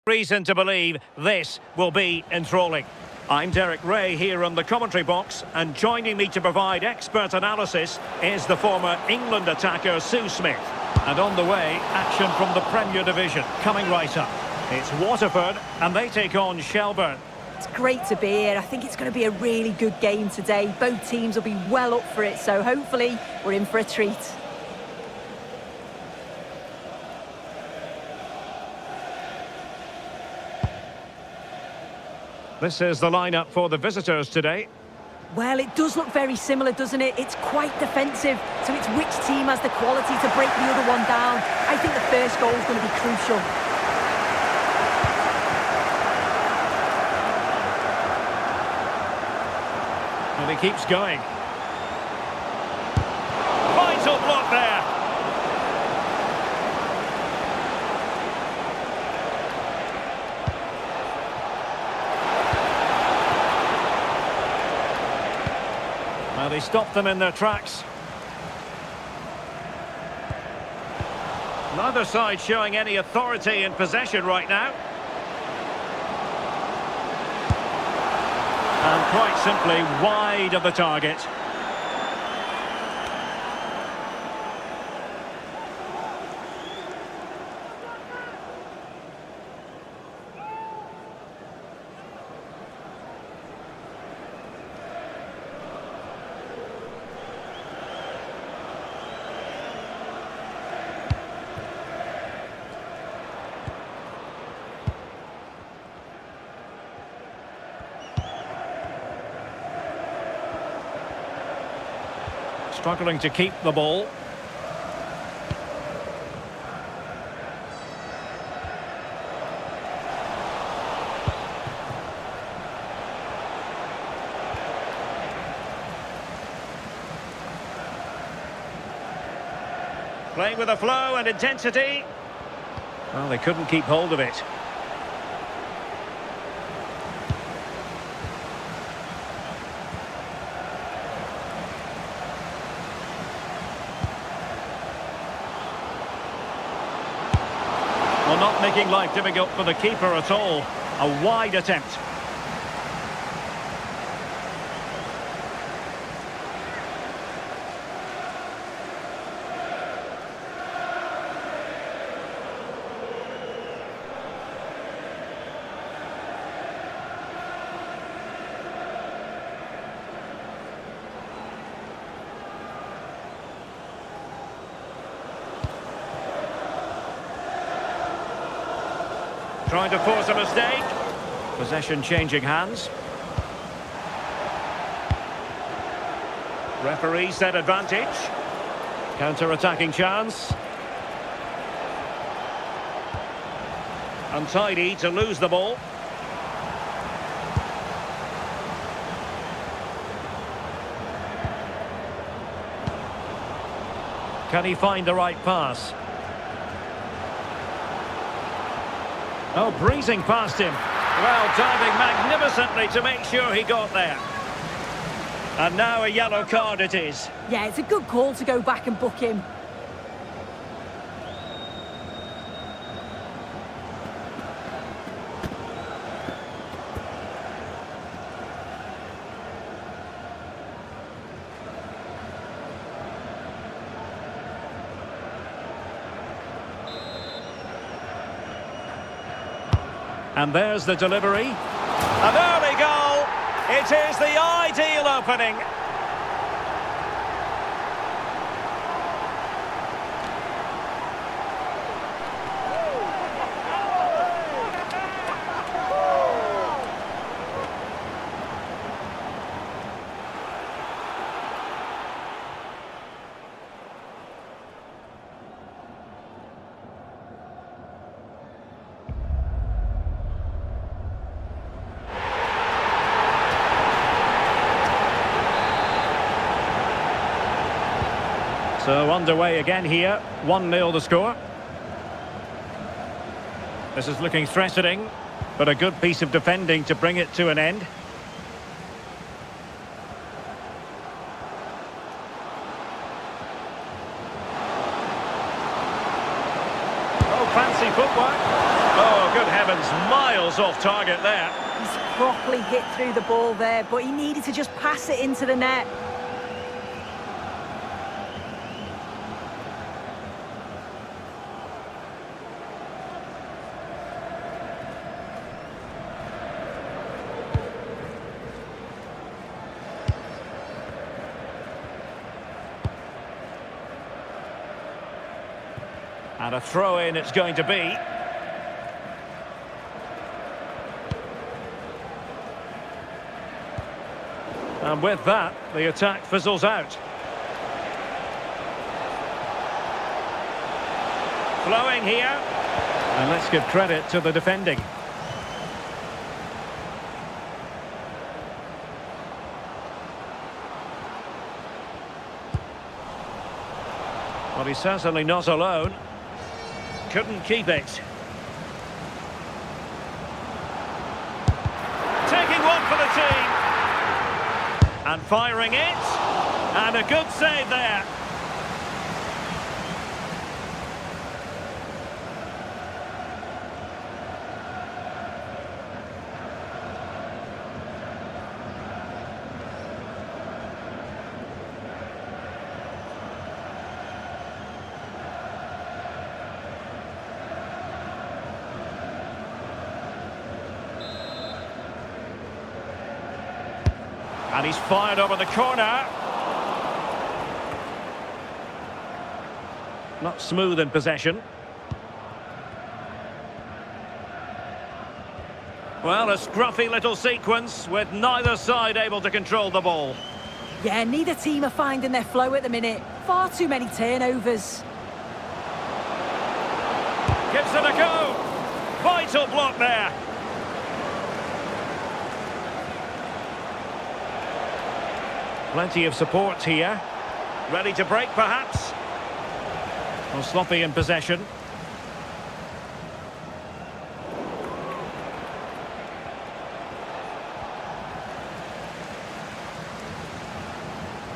Reason to believe this will be enthralling. I'm Derek Ray here on the commentary box, and joining me to provide expert analysis is the former England attacker Sue Smith. And on the way, action from the Premier Division coming right up. It's Waterford and they take on Shelbourne. It's great to be here. I think it's going to be a really good game today. Both teams will be well up for it, so hopefully we're in for a treat. This is the lineup for the visitors today. Well, it does look very similar, doesn't it? It's quite defensive, so it's which team has the quality to break the other one down. I think the first goal is going to be crucial. And he keeps going. Vital block there. Well, he stopped them in their tracks. Neither side showing any authority in possession right now. And quite simply wide of the target. Struggling to keep the ball. Playing with a flow and intensity. Well, they couldn't keep hold of it. Well, not making life difficult for the keeper at all. A wide attempt. Trying to force a mistake. Possession changing hands. Referee set advantage. Counter-attacking chance. Untidy to lose the ball. Can he find the right pass? Oh, breezing past him. Well, diving magnificently to make sure he got there. And now a yellow card it is. Yeah, it's a good call to go back and book him. And there's the delivery. An early goal. It is the ideal opening. So underway again here, 1-0 the score. This is looking threatening, but a good piece of defending to bring it to an end. Oh, fancy footwork. Oh, good Good heavens, miles off target there. He's properly hit through the ball there, but he needed to just pass it into the net. And a throw-in it's going to be. And with that, the attack fizzles out. Flowing here. And let's give credit to the defending. Well, he's certainly not alone. Couldn't keep it. Taking one for the team. And firing it. And a good save there. And he's fired over the corner. Not smooth in possession. Well, a scruffy little sequence with neither side able to control the ball. Yeah, neither team are finding their flow at the minute. Far too many turnovers. Gives it a go. Vital block there. Plenty of support here. Ready to break, perhaps. Well, sloppy in possession.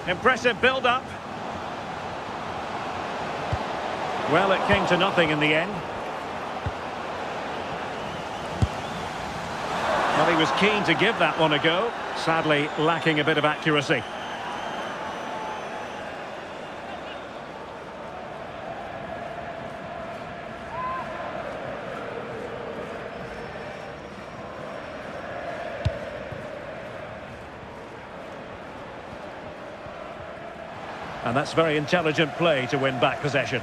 Impressive build-up. Well, it came to nothing in the end. Well, he was keen to give that one a go. Sadly, lacking a bit of accuracy. And that's very intelligent play to win back possession.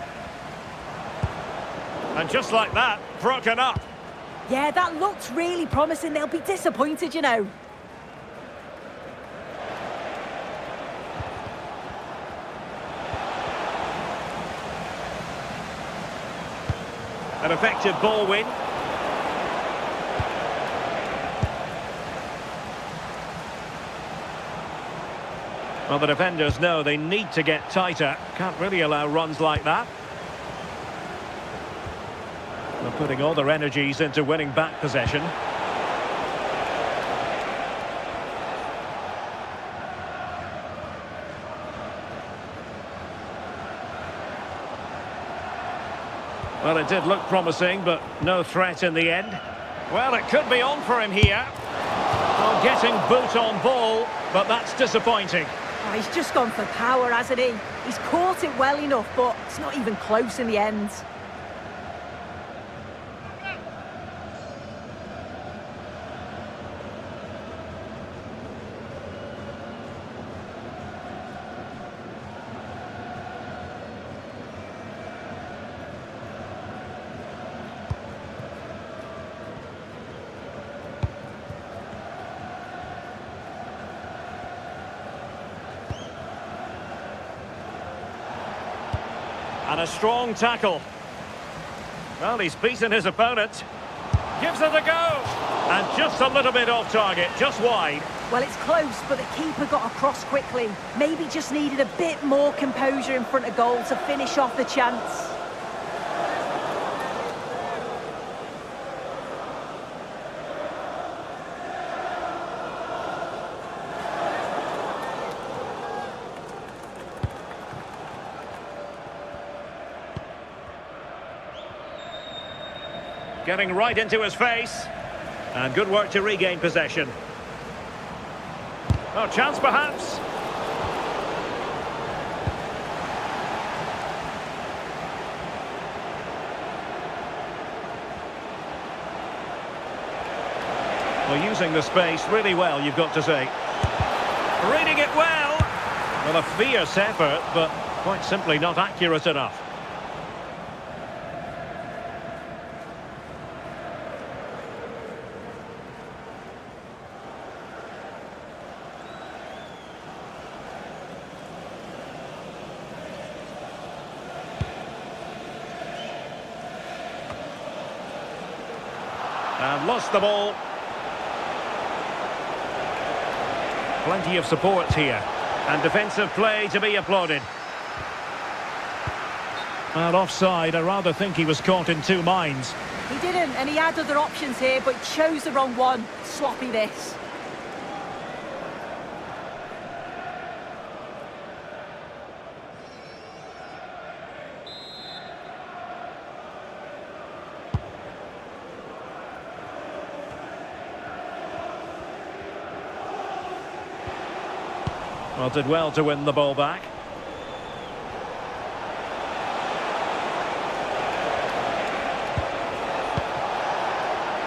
And just like that, broken up. Yeah, that looked really promising. They'll be disappointed, you know. An effective ball win. Well, the defenders know they need to get tighter. Can't really allow runs like that. They're putting all their energies into winning back possession. Well, it did look promising, but no threat in the end. Well, it could be on for him here. Well, getting boot on ball, but that's disappointing. Oh, he's just gone for power, hasn't he? He's caught it well enough, but it's not even close in the end. And a strong tackle. Well, he's beaten his opponent. Gives it a go. And just a little bit off target, just wide. Well, it's close, but the keeper got across quickly. Maybe just needed a bit more composure in front of goal to finish off the chance. Getting right into his face. And good work to regain possession. Oh, chance perhaps. Well, using the space really well, you've got to say. Reading it well. Well, a fierce effort, but quite simply not accurate enough. And lost the ball. Plenty of support here. And defensive play to be applauded. Well, offside, I rather think he was caught in two minds. He didn't, and he had other options here, but chose the wrong one. Sloppy this. Well, did well to win the ball back.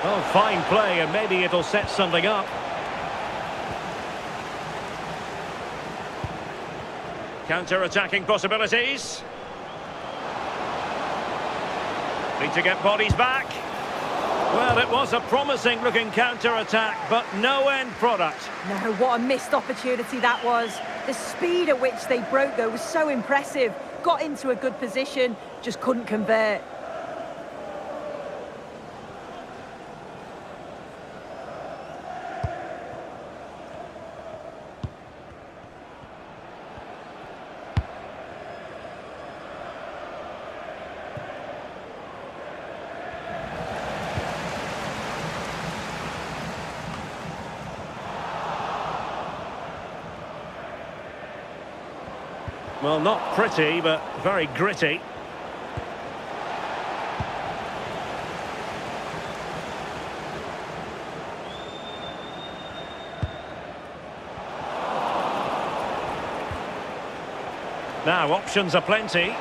Oh, fine play, and maybe it'll set something up. Counter-attacking possibilities. Need to get bodies back. Well, it was a promising-looking counter-attack, but no end product. No, what a missed opportunity that was. The speed at which they broke, though, was so impressive. Got into a good position, just couldn't convert. Well, not pretty, but very gritty. Now, options are plenty.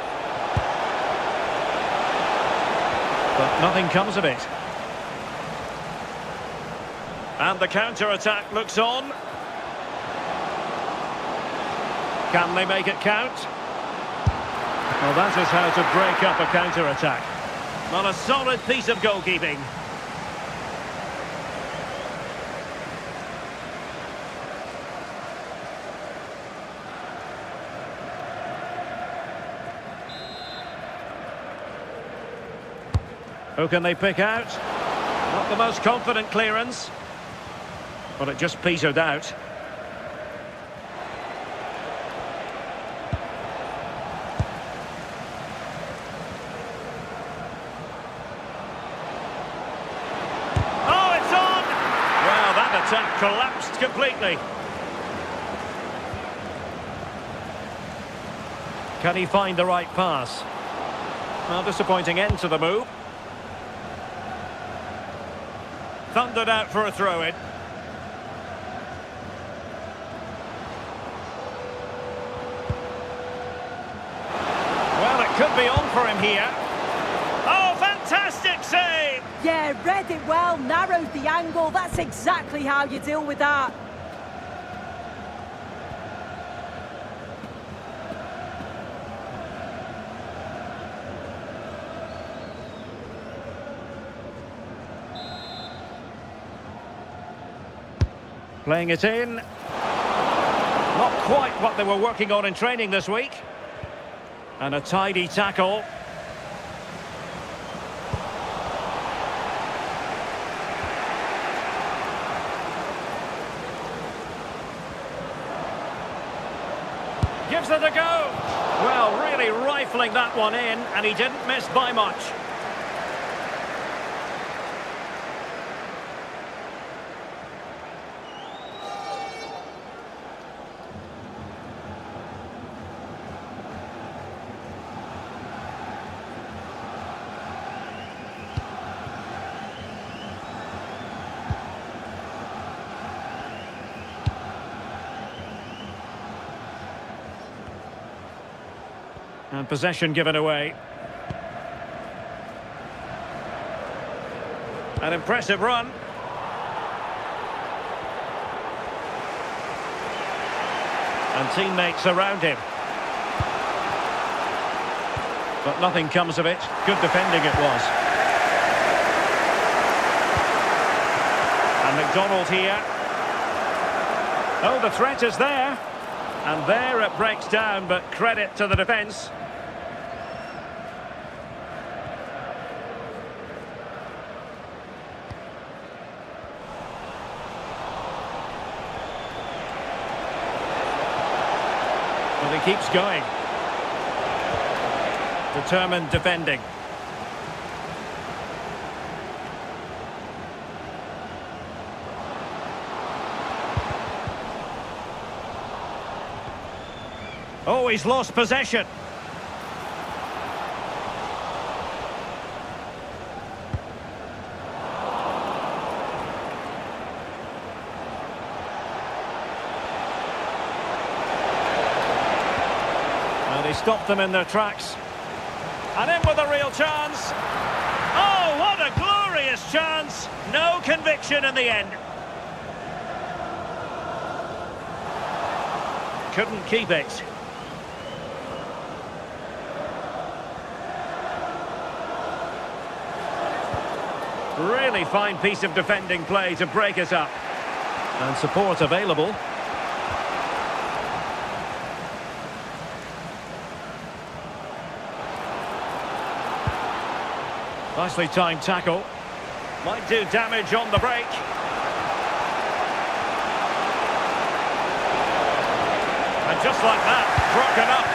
But nothing comes of it. And the counter-attack looks on. Can they make it count? Well, that is how to break up a counter-attack. Well, a solid piece of goalkeeping. Who can they pick out? Not the most confident clearance. But it just petered out. Attack collapsed completely. Can he find the right pass? Well, disappointing end to the move. Thundered out for a throw-in. Well, it could be on for him here. Oh, fantastic save! Yeah, read it well, narrowed the angle. That's exactly how you deal with that. Playing it in. Not quite what they were working on in training this week. And a tidy tackle. Gives it a go. Well, really rifling that one in, and he didn't miss by much. And possession given away. An impressive run. And teammates around him. But nothing comes of it. Good defending it was. And McDonald here. Oh, the threat is there. And there it breaks down, but credit to the defence. Well, he keeps going. Determined defending. Oh, he's lost possession. Well, he stopped them in their tracks. And in with a real chance. Oh, what a glorious chance. No conviction in the end. Couldn't keep it. Really fine piece of defending play to break it up. And support available. Nicely timed tackle. Might do damage on the break. And just like that, broken up.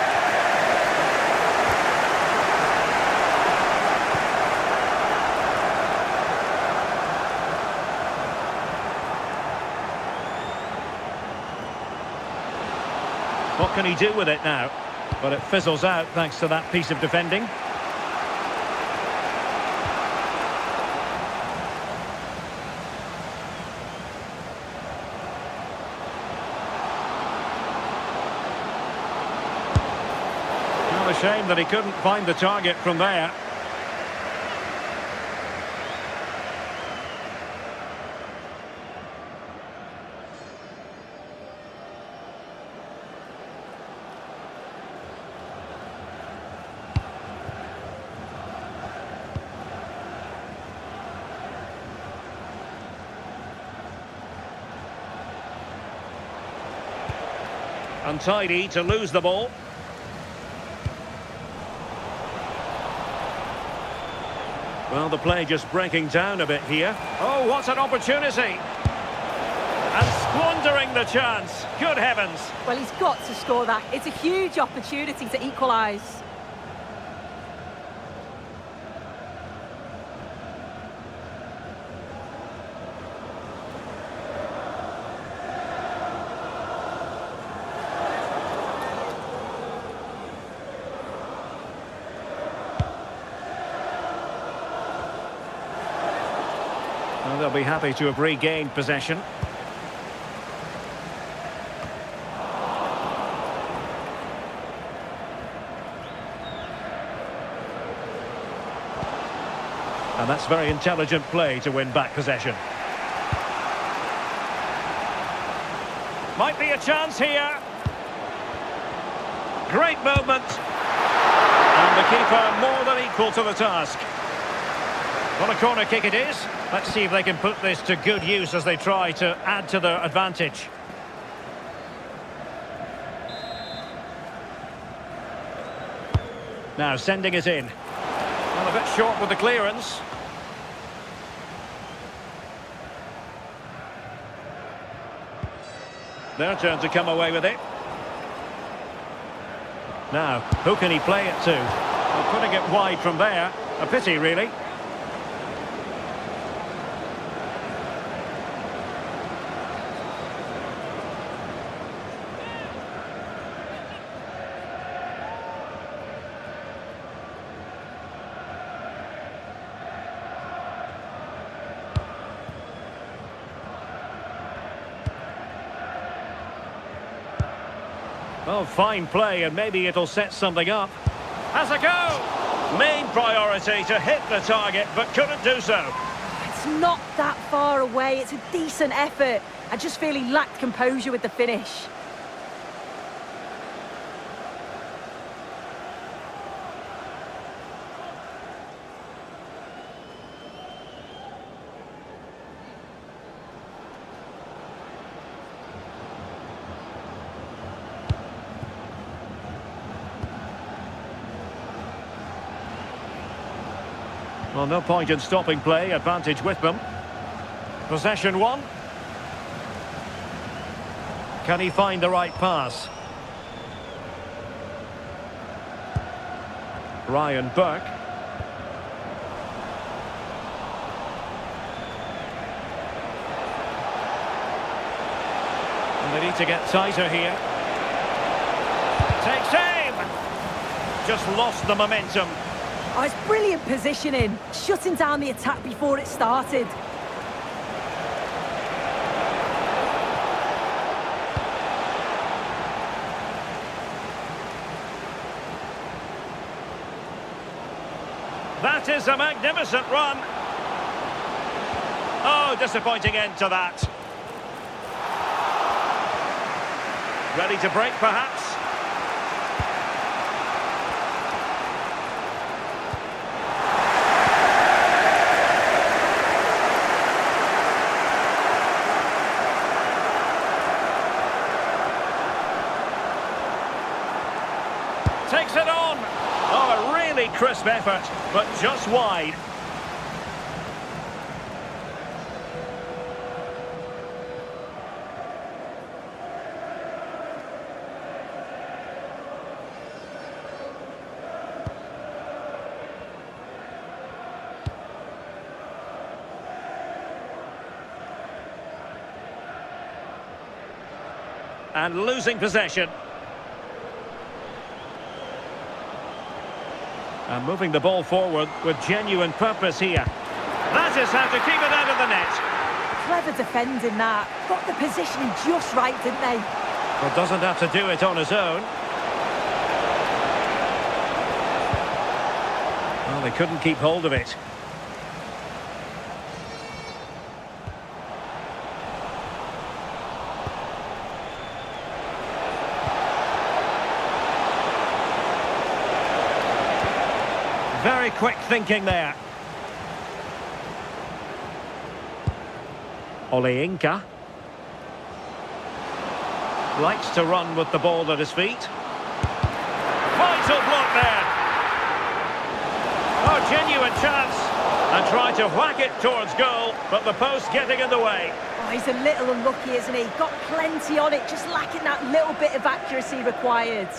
What can he do with it now? But it fizzles out thanks to that piece of defending. Well, a shame that he couldn't find the target from there. Untidy to lose the ball. Well, the play just breaking down a bit here. Oh, what an opportunity! And squandering the chance. Good heavens. Well, he's got to score that. It's a huge opportunity to equalise. Well, they'll be happy to have regained possession. And that's very intelligent play to win back possession. Might be a chance here. Great movement. And the keeper more than equal to the task. What a corner kick it is. Let's see if they can put this to good use as they try to add to their advantage. Now sending it in. Well, a bit short with the clearance. Their turn to come away with it. Now, who can he play it to? Well, putting it wide from there. A pity, really. Oh, fine play, and maybe it'll set something up. Has a go! Main priority to hit the target, but couldn't do so. It's not that far away. It's a decent effort. I just feel he lacked composure with the finish. Well, no point in stopping play. Advantage with them. Possession one. Can he find the right pass? Ryan Burke. And they need to get tighter here. Takes aim! Just lost the momentum. Oh, it's brilliant positioning, shutting down the attack before it started. That is a magnificent run. Oh, disappointing end to that. Ready to break, perhaps? Takes it on. Oh, a really crisp effort, but just wide. And losing possession. And moving the ball forward with genuine purpose here. That is how to keep it out of the net. Clever defending that. Got the positioning just right, didn't they? Well, doesn't have to do it on his own. Well, they couldn't keep hold of it. Very quick thinking there. Oleinka. Likes to run with the ball at his feet. Vital block there. Oh, genuine chance. And try to whack it towards goal, but the post getting in the way. Oh, he's a little unlucky, isn't he? Got plenty on it, just lacking that little bit of accuracy required.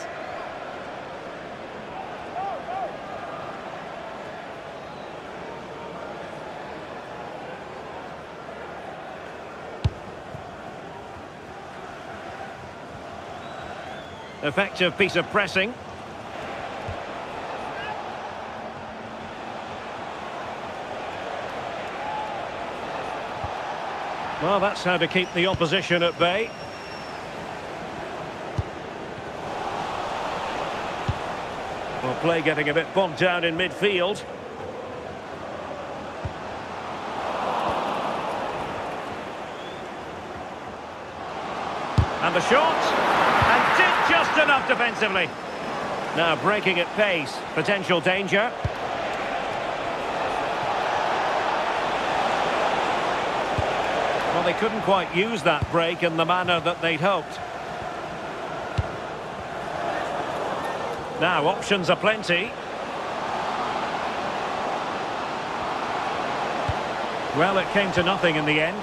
Effective piece of pressing. Well, that's how to keep the opposition at bay. Well, play getting a bit bogged down in midfield. And the shot. And did just enough defensively. Now breaking at pace. Potential danger. Well, they couldn't quite use that break in the manner that they'd hoped. Now, options are plenty. Well, it came to nothing in the end.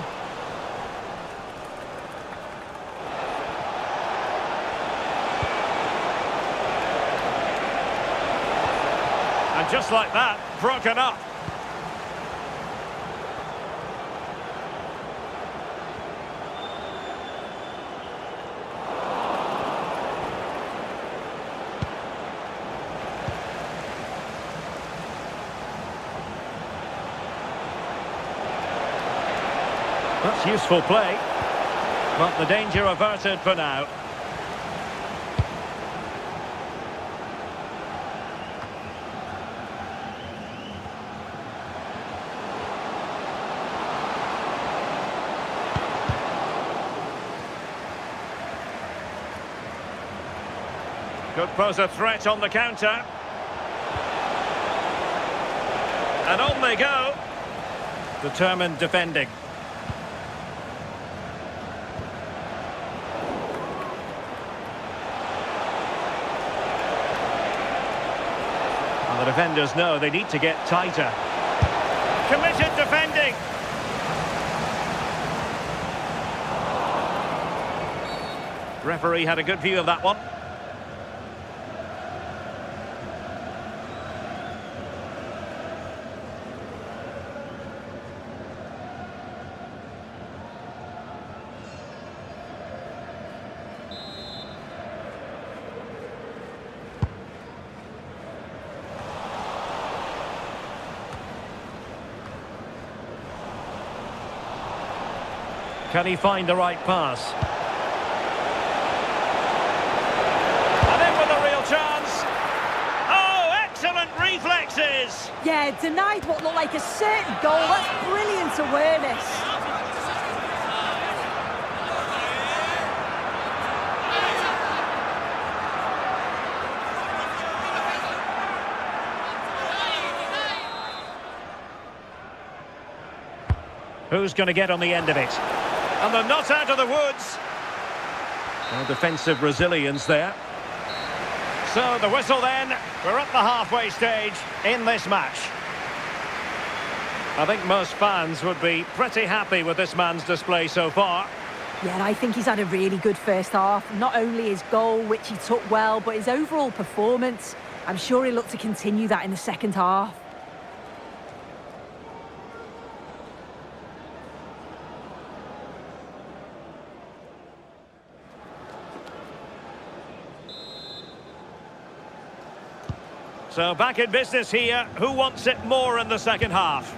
And just like that, broken up. That's useful play, but the danger averted for now. Could pose a threat on the counter. And on they go. Determined defending. And the defenders know they need to get tighter. Committed defending. Referee had a good view of that one. Can he find the right pass? And in with a real chance. Oh, excellent reflexes! Yeah, denied what looked like a certain goal. That's brilliant awareness. Who's going to get on the end of it? And they're not out of the woods. No defensive resilience there. So the whistle then. We're at the halfway stage in this match. I think most fans would be pretty happy with this man's display so far. Yeah, and I think he's had a really good first half. Not only his goal, which he took well, but his overall performance. I'm sure he'll look to continue that in the second half. So back in business here. Who wants it more in the second half?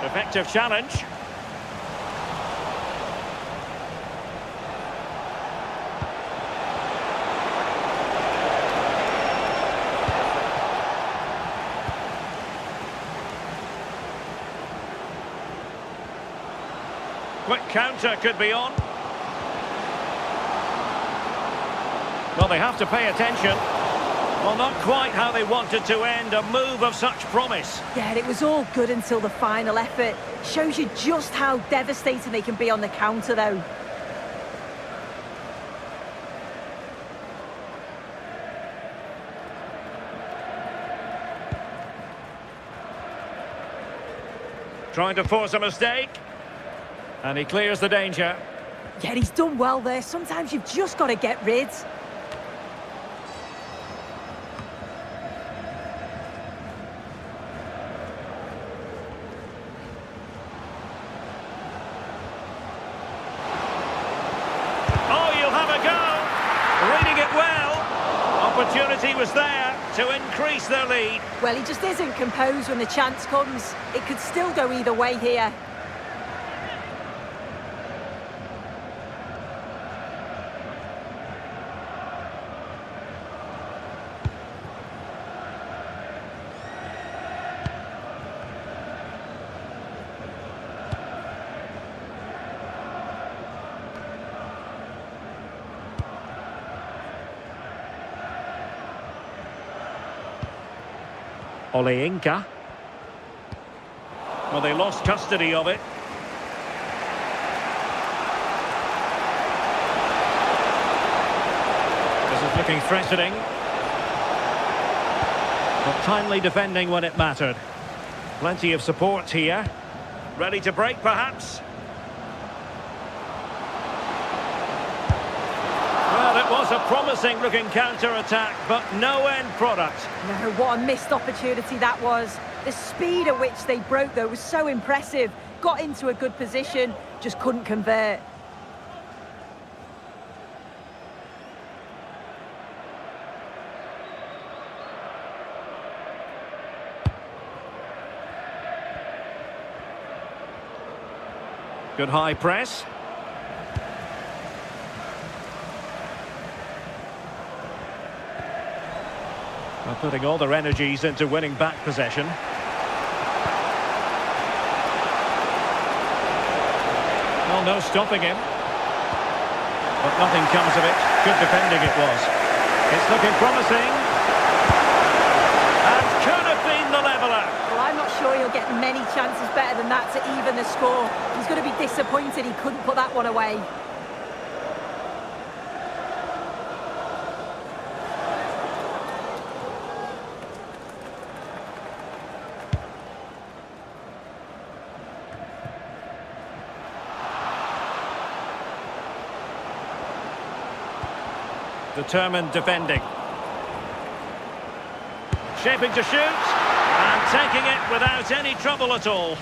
Effective challenge. Quick counter could be on. Well, they have to pay attention. Well, not quite how they wanted to end a move of such promise. Yeah, it was all good until the final effort. Shows you just how devastating they can be on the counter, though. Trying to force a mistake. And he clears the danger. Yeah, he's done well there. Sometimes you've just got to get rid. Oh, you'll have a go. Reading it well. Opportunity was there to increase their lead. Well, he just isn't composed when the chance comes. It could still go either way here. Oleinka. Well, they lost custody of it. This is looking threatening. But timely defending when it mattered. Plenty of support here. Ready to break, perhaps? Well, it was a promising-looking counter-attack, but no end product. No, what a missed opportunity that was. The speed at which they broke, though, was so impressive. Got into a good position, just couldn't convert. Good high press. Well, putting all their energies into winning back possession. Well, no stopping him. But nothing comes of it. Good defending it was. It's looking promising. And could have been the leveller. Well, I'm not sure he'll get many chances better than that to even the score. He's going to be disappointed he couldn't put that one away. Determined defending. Shaping to shoot. And taking it without any trouble at all.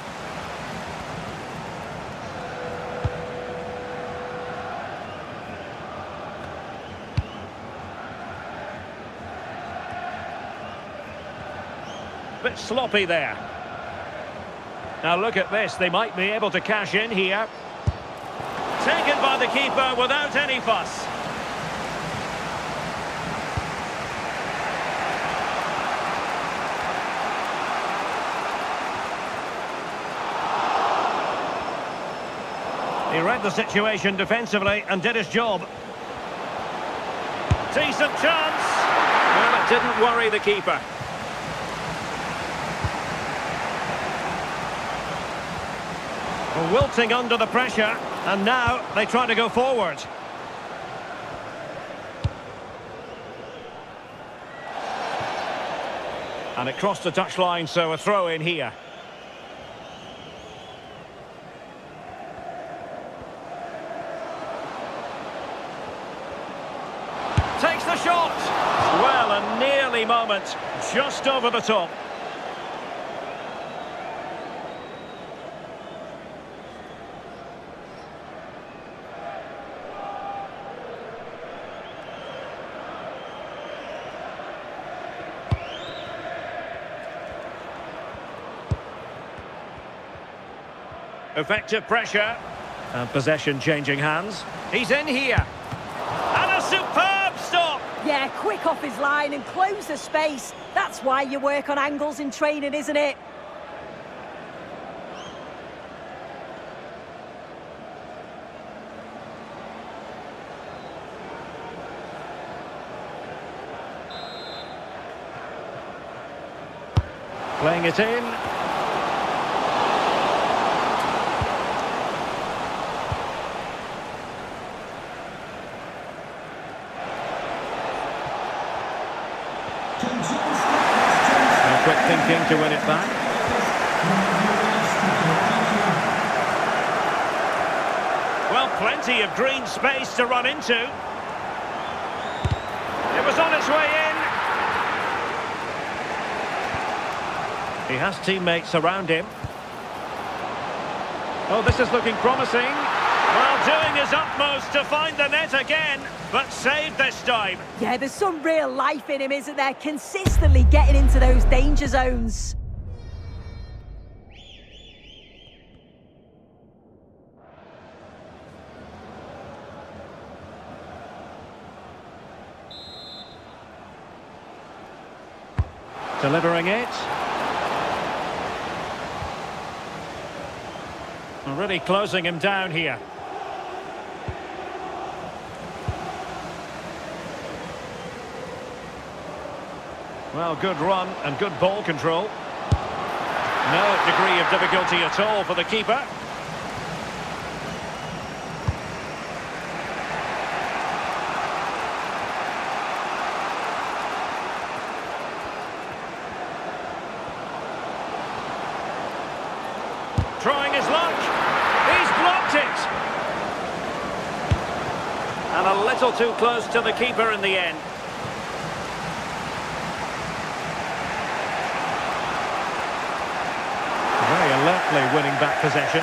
Bit sloppy there. Now look at this. They might be able to cash in here. Taken by the keeper without any fuss. He read the situation defensively and did his job. Decent chance. Well, it didn't worry the keeper. Wilting under the pressure, and now they try to go forward. And it crossed the touchline, so a throw in here. Takes the shot. Well, a nearly moment, just over the top. Effective pressure. And possession changing hands. He's in here. And a superb stop. Yeah, quick off his line and close the space. That's why you work on angles in training, isn't it? Playing it in. Quick thinking to win it back. Well, plenty of green space to run into. It was on its way in. He has teammates around him. Oh, this is looking promising. Well, doing his utmost to find the net again, but saved this time. Yeah, there's some real life in him, isn't there? Consistently getting into those danger zones. Delivering it. Really closing him down here. Well, good run and good ball control. No degree of difficulty at all for the keeper. Trying his luck. He's blocked it. And a little too close to the keeper in the end. Very alertly winning back possession.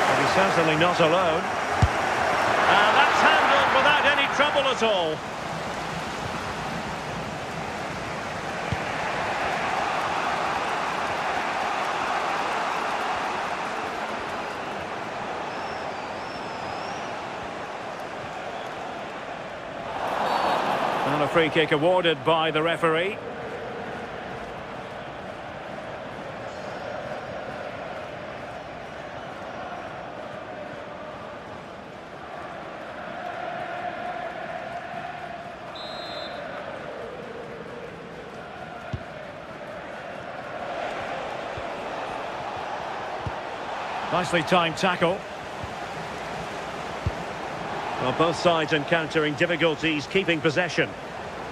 But he's certainly not alone. And that's handled without any trouble at all. And Well, a free kick awarded by the referee. Nicely timed tackle. Well, both sides encountering difficulties keeping possession.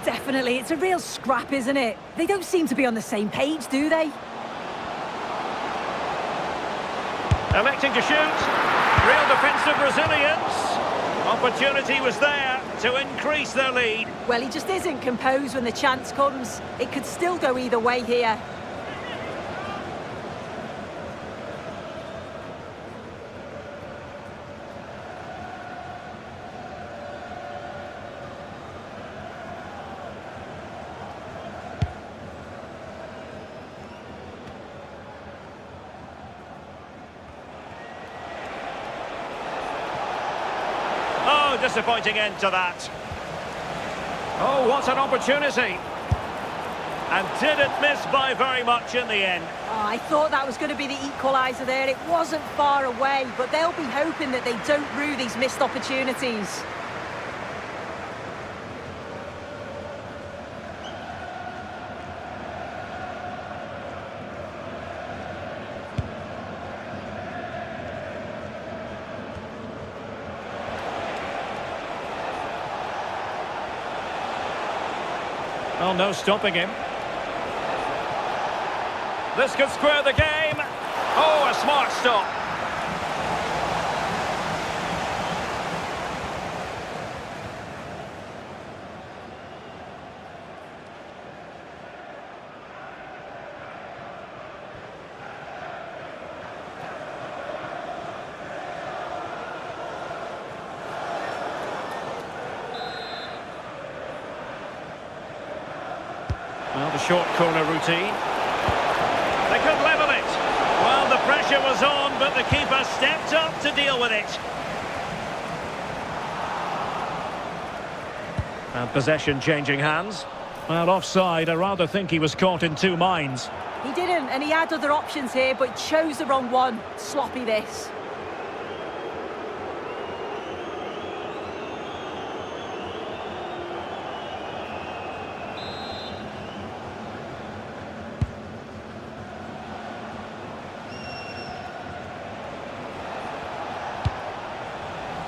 Definitely, it's a real scrap, isn't it? They don't seem to be on the same page, do they? Electing to shoot. Real defensive resilience. Opportunity was there to increase their lead. Well, he just isn't composed when the chance comes. It could still go either way here. Disappointing end to that. Oh, what an opportunity. And didn't miss by very much in the end. Oh, I thought that was going to be the equaliser there. It wasn't far away, but they'll be hoping that they don't rue these missed opportunities. Well, no stopping him. This could square the game. Oh, a smart stop. Well, the short corner routine. They could level it. Well, the pressure was on, but the keeper stepped up to deal with it. And possession changing hands. Well, offside, I rather think he was caught in two minds. He didn't, and he had other options here, but chose the wrong one. Sloppy this.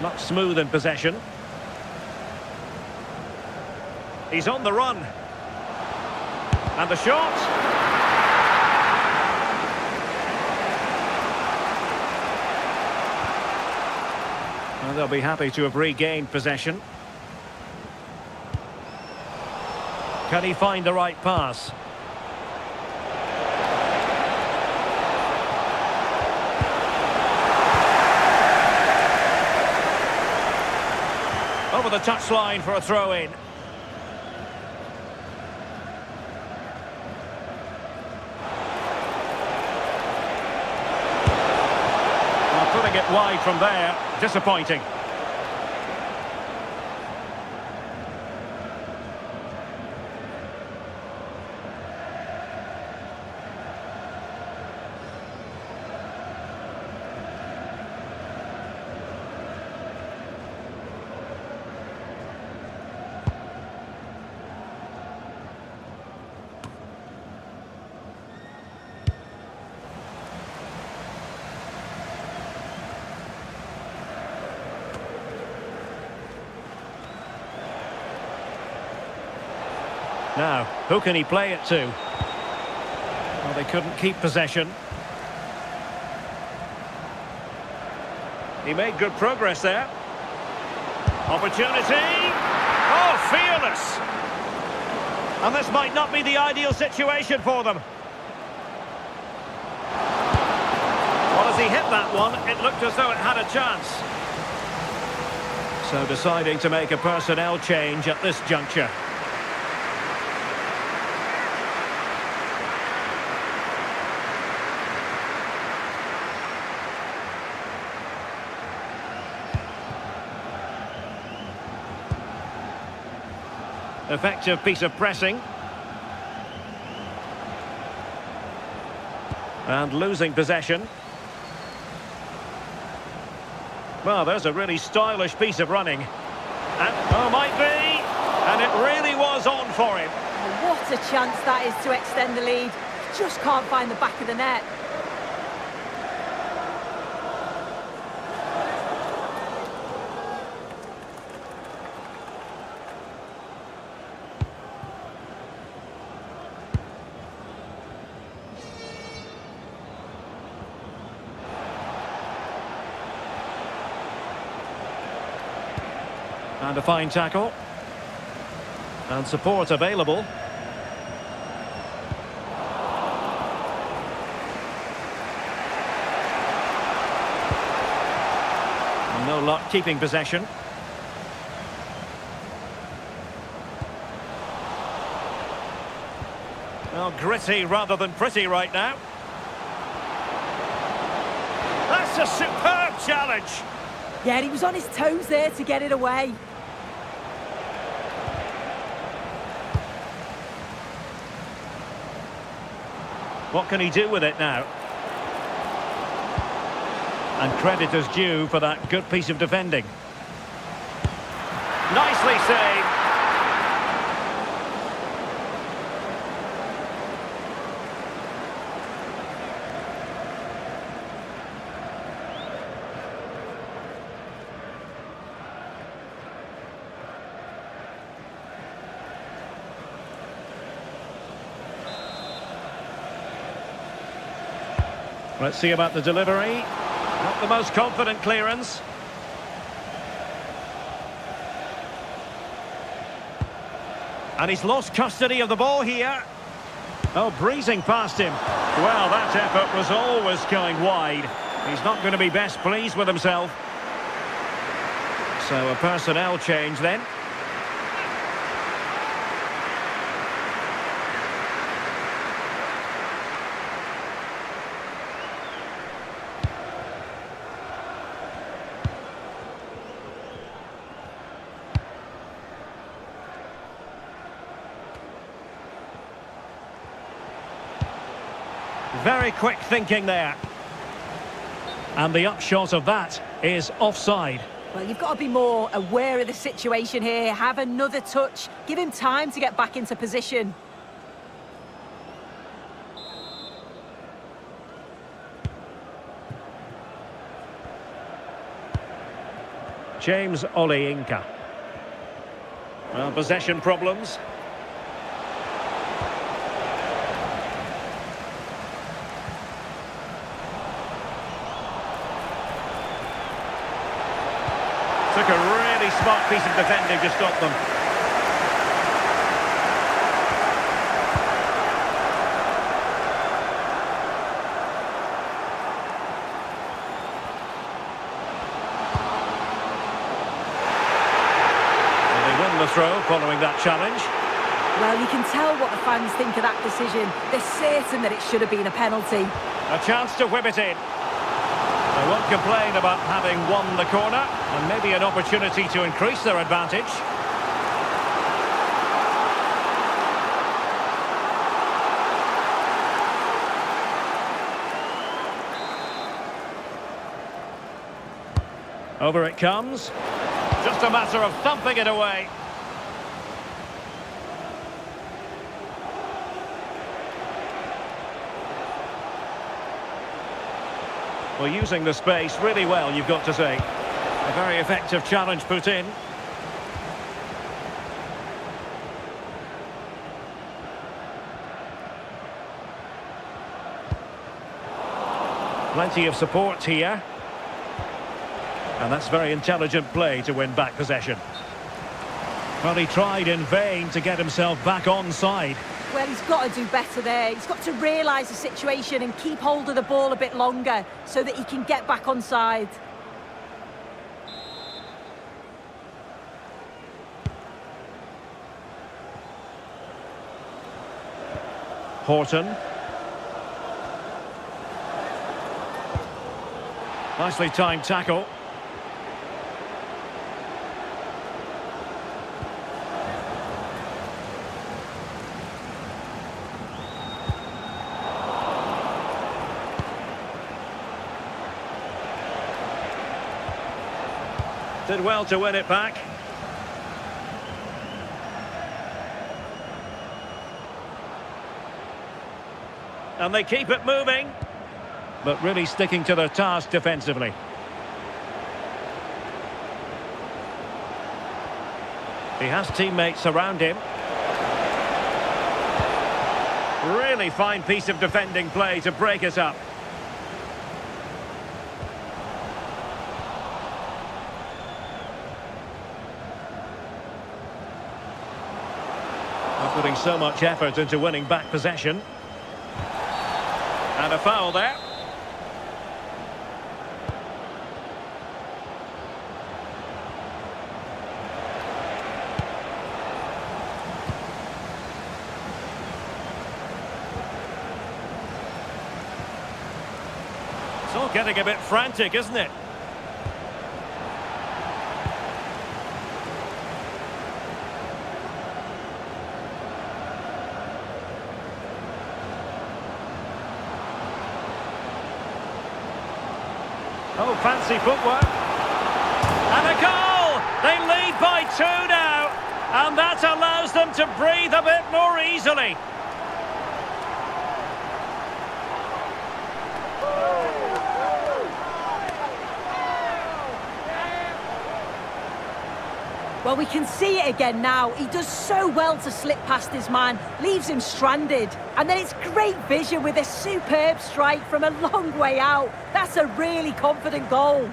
Not smooth in possession. He's on the run. And the shot. Well, they'll be happy to have regained possession. Can he find the right pass? Over the touchline for a throw-in. Well, putting it wide from there, disappointing. Now, who can he play it to? Well, they couldn't keep possession. He made good progress there. Opportunity! Oh, fearless! And this might not be the ideal situation for them. Well, as he hit that one, it looked as though it had a chance. So deciding to make a personnel change at this juncture. Effective piece of pressing. And losing possession. Well, there's a really stylish piece of running. And, oh, might be. And it really was on for him. Oh, what a chance that is to extend the lead. Just can't find the back of the net. And a fine tackle. And support available. No luck keeping possession. Well, gritty rather than pretty right now. That's a superb challenge. Yeah, he was on his toes there to get it away. What can he do with it now? And credit is due for that good piece of defending. Nicely saved. Let's see about the delivery. Not the most confident clearance. And he's lost custody of the ball here. Oh, breezing past him. Well, that effort was always going wide. He's not going to be best pleased with himself. So a personnel change then. Very quick thinking there. And the upshot of that is offside. Well, you've got to be more aware of the situation here. Have another touch. Give him time to get back into position. James Oleinka. Well, possession problems. Took a really smart piece of defending to stop them. And they win the throw following that challenge. Well, you can tell what the fans think of that decision. They're certain that it should have been a penalty. A chance to whip it in. They won't complain about having won the corner, and maybe an opportunity to increase their advantage. Over it comes. Just a matter of thumping it away. Well, using the space really well, you've got to say. A very effective challenge put in. Plenty of support here. And that's very intelligent play to win back possession. Well, he tried in vain to get himself back onside. Well, he's got to do better there. He's got to realise the situation and keep hold of the ball a bit longer so that he can get back onside. Horton. Nicely timed tackle. Did well to win it back. And they keep it moving. But really sticking to their task defensively. He has teammates around him. Really fine piece of defending play to break it up. They're putting so much effort into winning back possession. And a foul there. It's all getting a bit frantic, isn't it? Oh, fancy footwork. And a goal! They lead by 2 now. And that allows them to breathe a bit more easily. Well, we can see it again now. He does so well to slip past his man, leaves him stranded. And then it's great vision with a superb strike from a long way out. That's a really confident goal.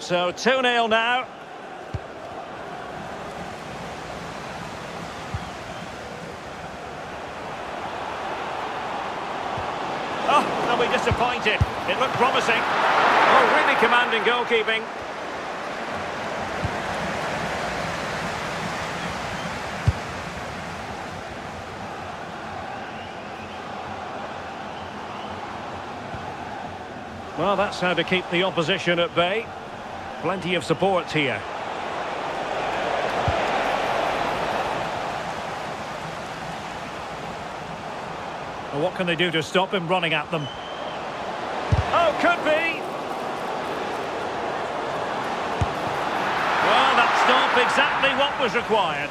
So 2-0 now. Oh, they'll be disappointed. It looked promising. Oh, really commanding goalkeeping. Well, that's how to keep the opposition at bay. Plenty of support here. Well, what can they do to stop him running at them? Oh, could be! Well, that stop exactly what was required.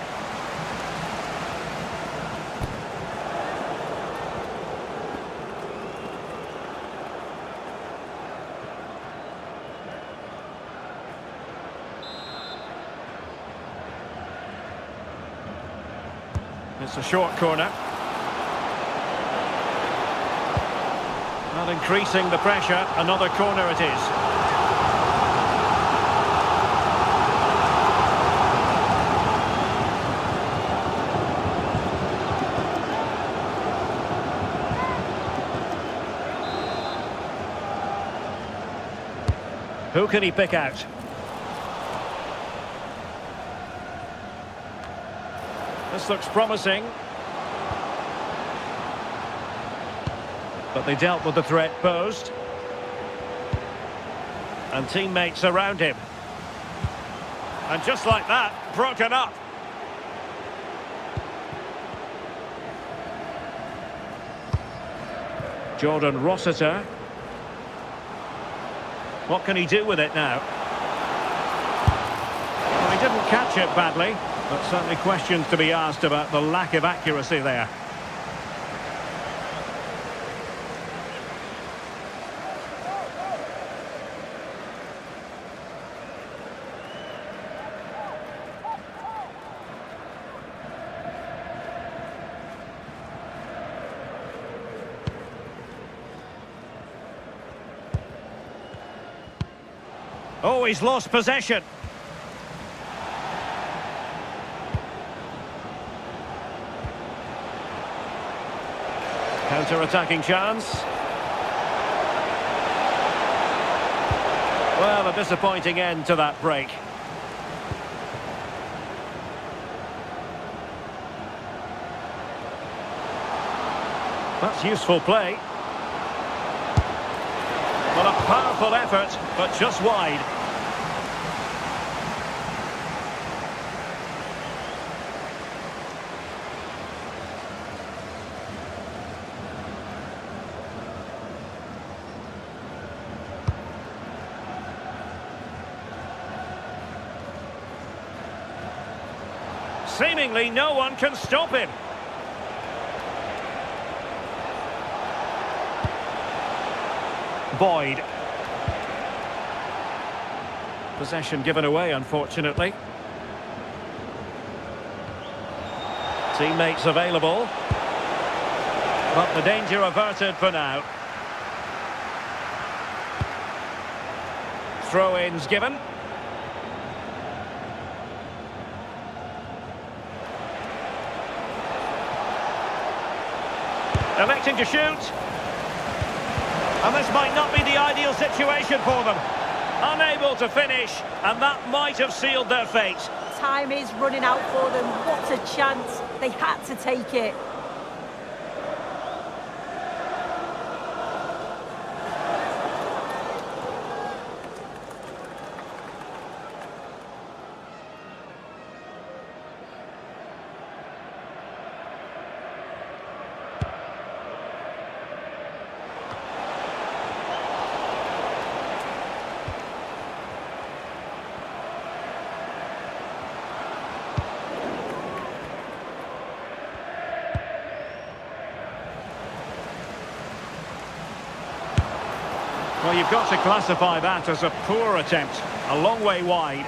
It's a short corner. Not increasing the pressure. Another corner it is. Who can he pick out? This looks promising. But they dealt with the threat posed. And teammates around him. And just like that, broken up. Jordan Rossiter. What can he do with it now? Well, he didn't catch it badly. But certainly questions to be asked about the lack of accuracy there. Oh, he's lost possession. Counter-attacking chance. Well, a disappointing end to that break. That's useful play. Well, a powerful effort, but just wide. Seemingly no one can stop him. Boyd. Possession given away, unfortunately. Teammates available. But the danger averted for now. Throw-ins given. Electing to shoot. And this might not be the ideal situation for them. Unable to finish, and that might have sealed their fate. Time is running out for them. What a chance. They had to take it. Well, you've got to classify that as a poor attempt. A long way wide.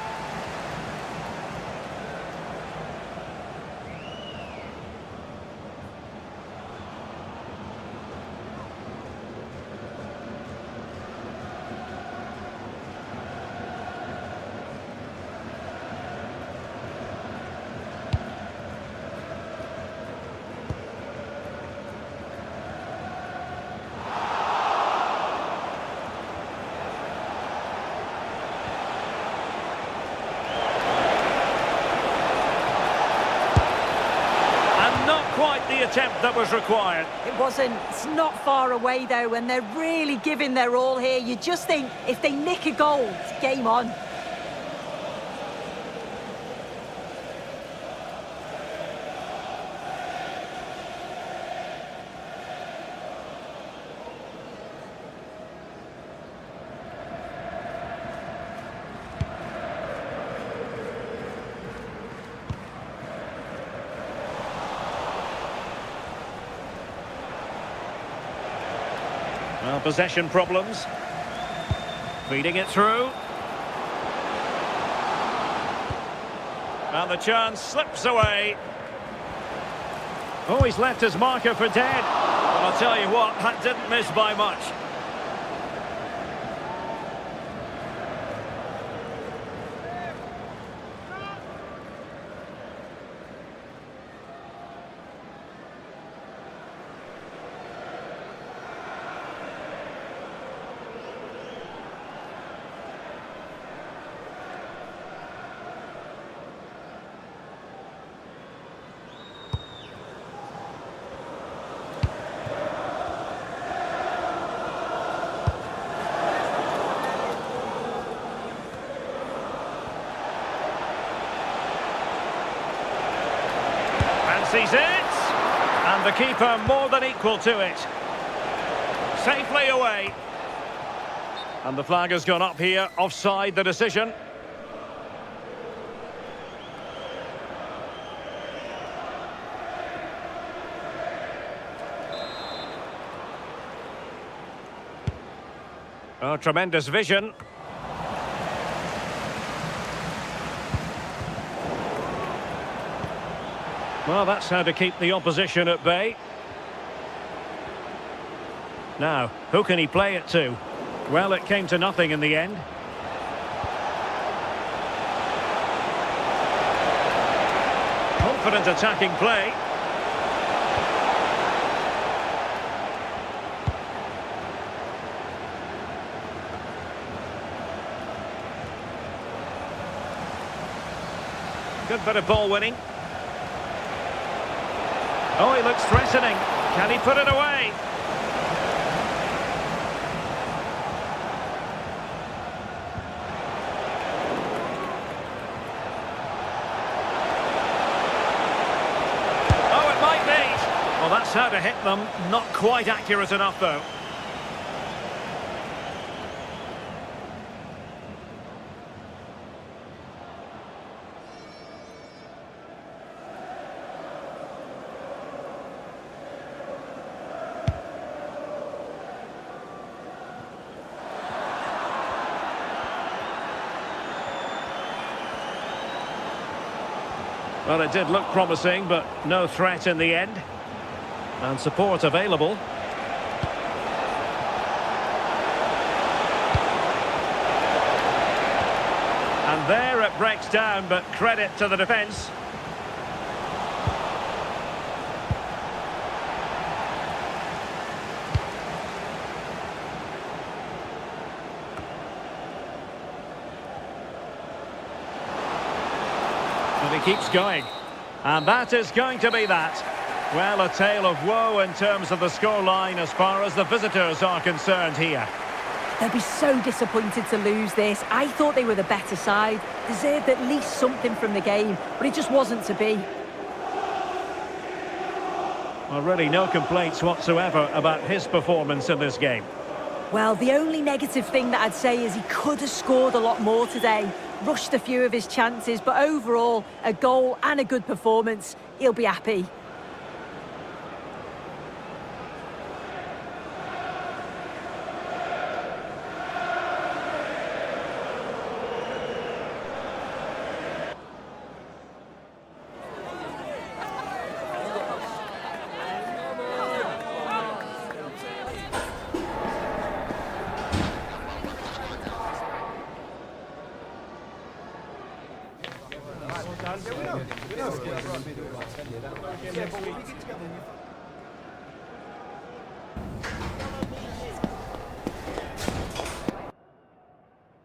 Quite the attempt that was required. It wasn't. It's not far away, though, and they're really giving their all here. You just think, if they nick a goal, it's game on. Well, possession problems. Feeding it through. And the chance slips away. Oh, he's left his marker for dead. But I'll tell you what, that didn't miss by much. Sees it, and the keeper more than equal to it. Safely away. And the flag has gone up here, offside the decision. Oh, tremendous vision. Well, that's how to keep the opposition at bay. Now, who can he play it to? Well, it came to nothing in the end. Confident attacking play. Good bit of ball winning. Oh, he looks threatening. Can he put it away? Oh, it might be. Well, that's how to hit them. Not quite accurate enough, though. Well, it did look promising, but no threat in the end. And support available. And there it breaks down, but credit to the defence. And he keeps going. And that is going to be that. Well, a tale of woe in terms of the scoreline as far as the visitors are concerned here. They'll be so disappointed to lose this. I thought they were the better side. Deserved at least something from the game, but it just wasn't to be. Well, really no complaints whatsoever about his performance in this game. Well, the only negative thing that I'd say is he could have scored a lot more today. Rushed a few of his chances, but overall, a goal and a good performance. He'll be happy.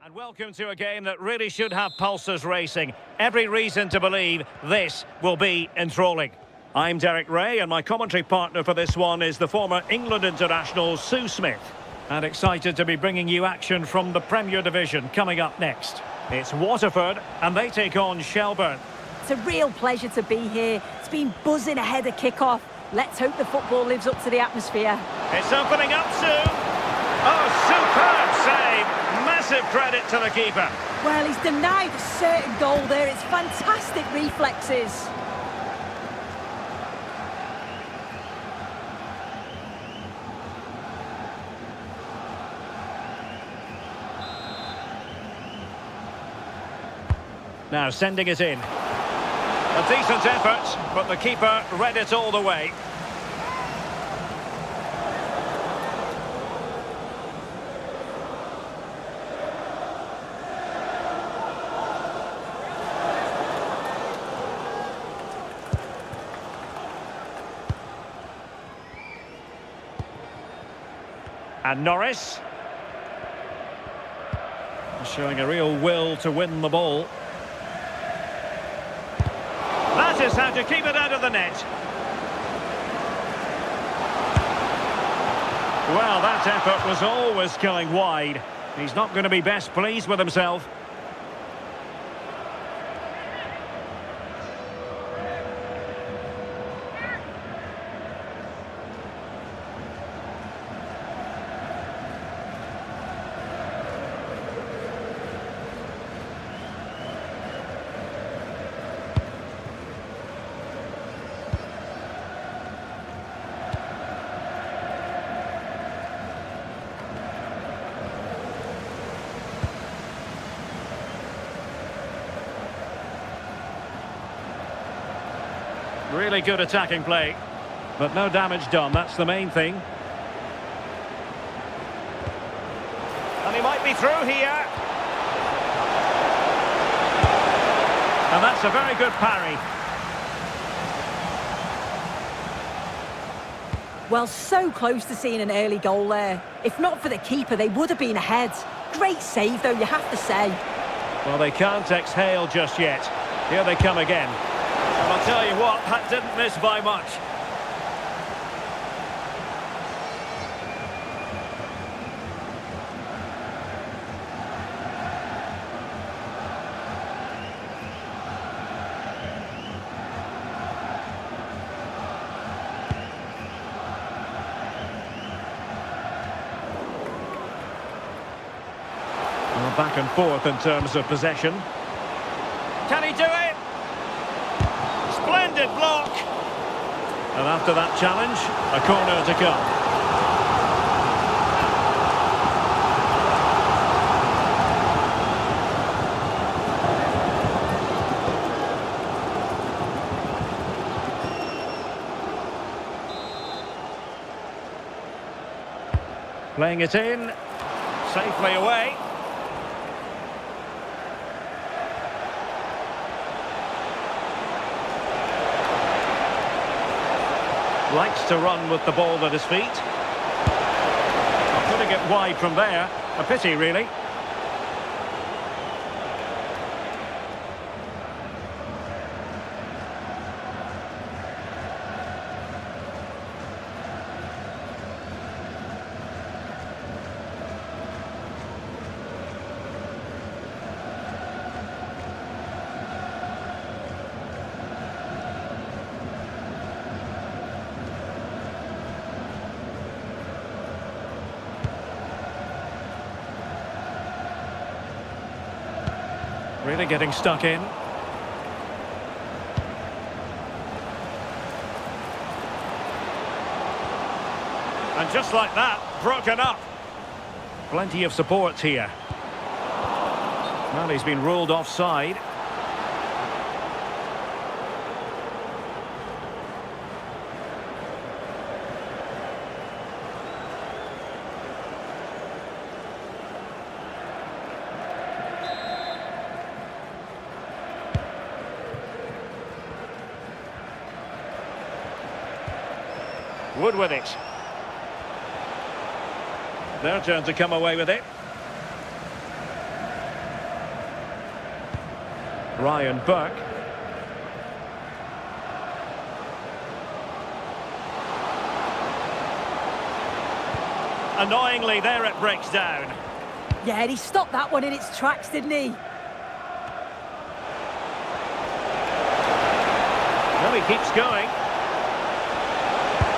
And welcome to a game that really should have pulses racing. Every reason to believe this will be enthralling. I'm Derek Ray, and my commentary partner for this one is the former England international Sue Smith. And excited to be bringing you action from the Premier Division coming up next. It's Waterford, and they take on Shelbourne. It's a real pleasure to be here. It's been buzzing ahead of kick-off. Let's hope the football lives up to the atmosphere. It's opening up soon. Oh, superb save. Massive credit to the keeper. Well, he's denied a certain goal there. It's fantastic reflexes. Now sending it in. A decent effort, but the keeper read it all the way. And Norris. Showing a real will to win the ball. That is how to keep it out of the net. Well, that effort was always going wide. He's not going to be best pleased with himself. Really good attacking play, but no damage done, that's the main thing. And he might be through here. And that's a very good parry. Well, so close to seeing an early goal there. If not for the keeper, they would have been ahead. Great save, though, you have to say. Well, they can't exhale just yet. Here they come again. And I'll tell you what, that didn't miss by much. Well, back and forth in terms of possession. Can he do it? Splendid block. And after that challenge, a corner to come. Playing it in. Safely away. Likes to run with the ball at his feet. Putting it wide from there. A pity, really. Really getting stuck in. And just like that, broken up. Plenty of support here. Well, he's been ruled offside. Wood with it. Their turn to come away with it. Ryan Burke. Annoyingly, there it breaks down. Yeah, and he stopped that one in its tracks, didn't he? No, he keeps going.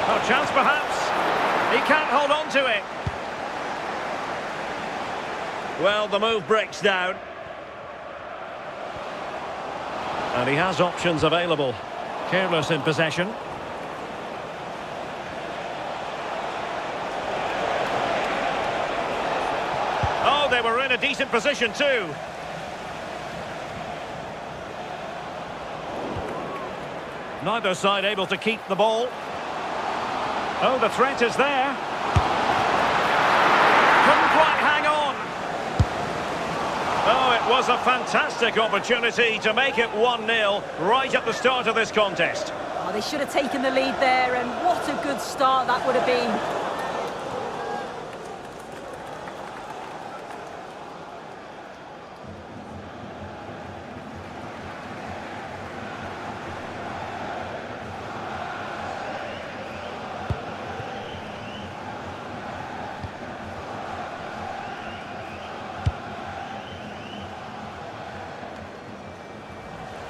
Oh, chance perhaps. He can't hold on to it. Well, the move breaks down. And he has options available. Careless in possession. Oh, they were in a decent position too. Neither side able to keep the ball. Oh, the threat is there. Couldn't quite hang on. Oh, it was a fantastic opportunity to make it 1-0 right at the start of this contest. Oh, they should have taken the lead there, and what a good start that would have been.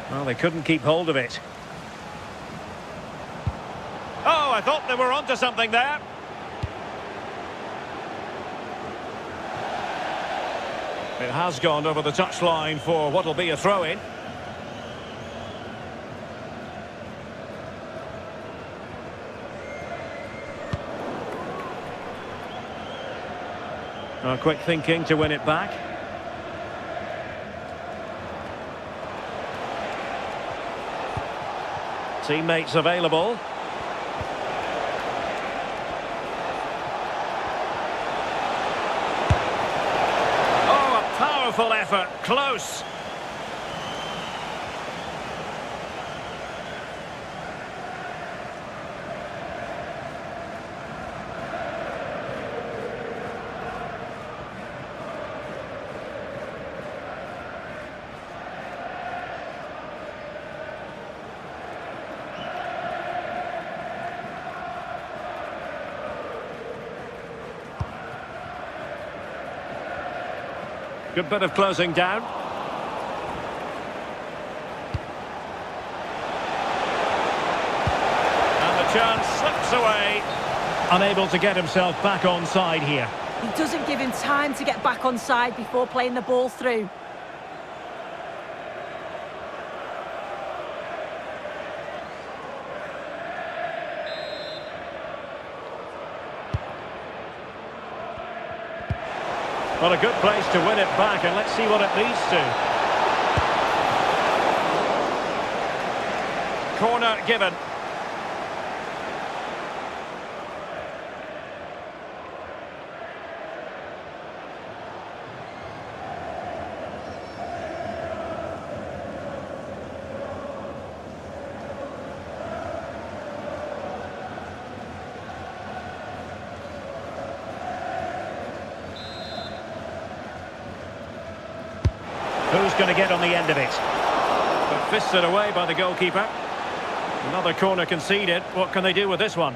Well, they couldn't keep hold of it. Oh, I thought they were onto something there. It has gone over the touchline for what will be a throw-in. Quick thinking to win it back. Teammates available. Oh, a powerful effort. Close. Good bit of closing down. And the chance slips away. Unable to get himself back on side here. He doesn't give him time to get back on side before playing the ball through. Well, a good place to win it back, and let's see what it leads to. Corner given. Who's going to get on the end of it? But fisted away by the goalkeeper. Another corner conceded. What can they do with this one?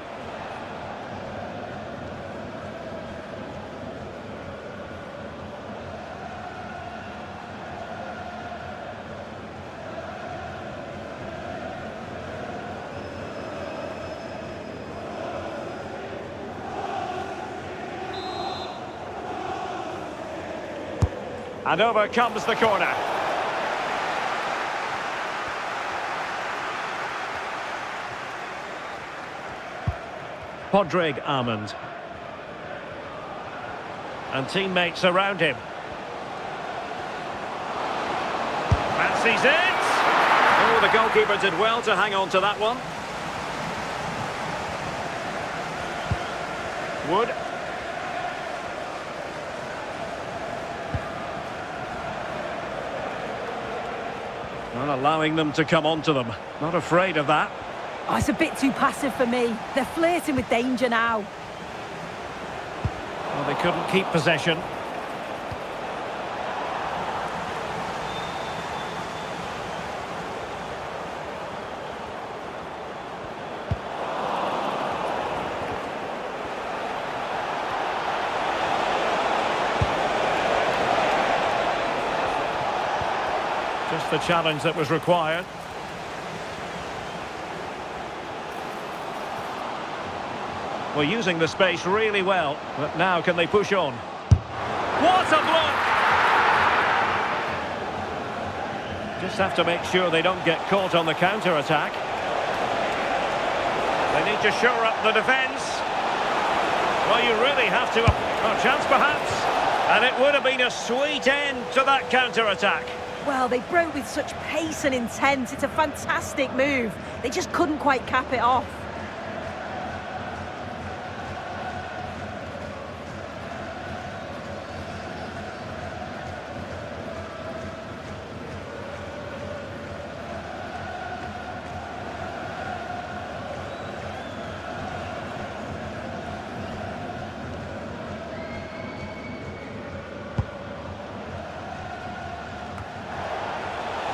And over comes the corner. Podrick Armand. And teammates around him. Fancies it! Oh, the goalkeeper did well to hang on to that one. Wood. Not allowing them to come onto them. Not afraid of that. Oh, it's a bit too passive for me. They're flirting with danger now. Well, they couldn't keep possession. Just the challenge that was required. Well, using the space really well, but now can they push on? What a block! Just have to make sure they don't get caught on the counter-attack. They need to shore up the defence. Well, you really have to... A chance perhaps. And it would have been a sweet end to that counter-attack. Well, they broke with such pace and intent. It's a fantastic move. They just couldn't quite cap it off.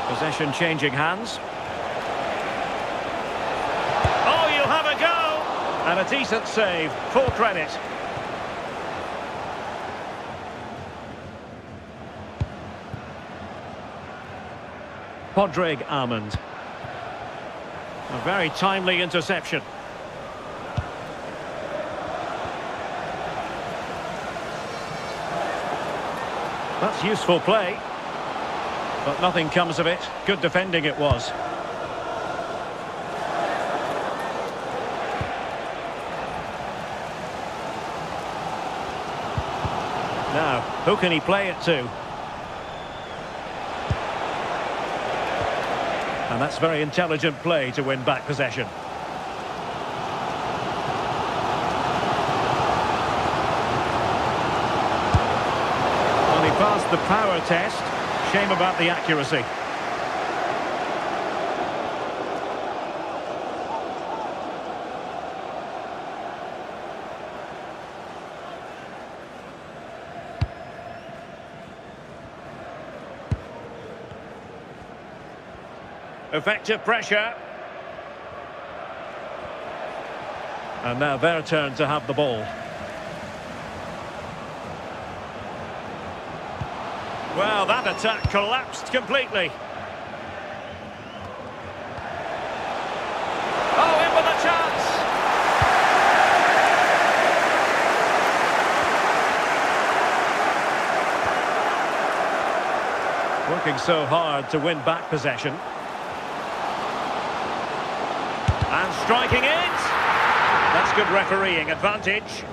Possession changing hands. Oh, you'll have a go! And a decent save. Full credit. Podrick Armand. A very timely interception. That's useful play. But nothing comes of it. Good defending it was. Now, who can he play it to? And that's very intelligent play to win back possession. Well, he passed the power test. Shame about the accuracy. Effective pressure. And now their turn to have the ball. Well, that attack collapsed completely. Oh, in with a chance! Working so hard to win back possession. And striking it! That's good refereeing advantage.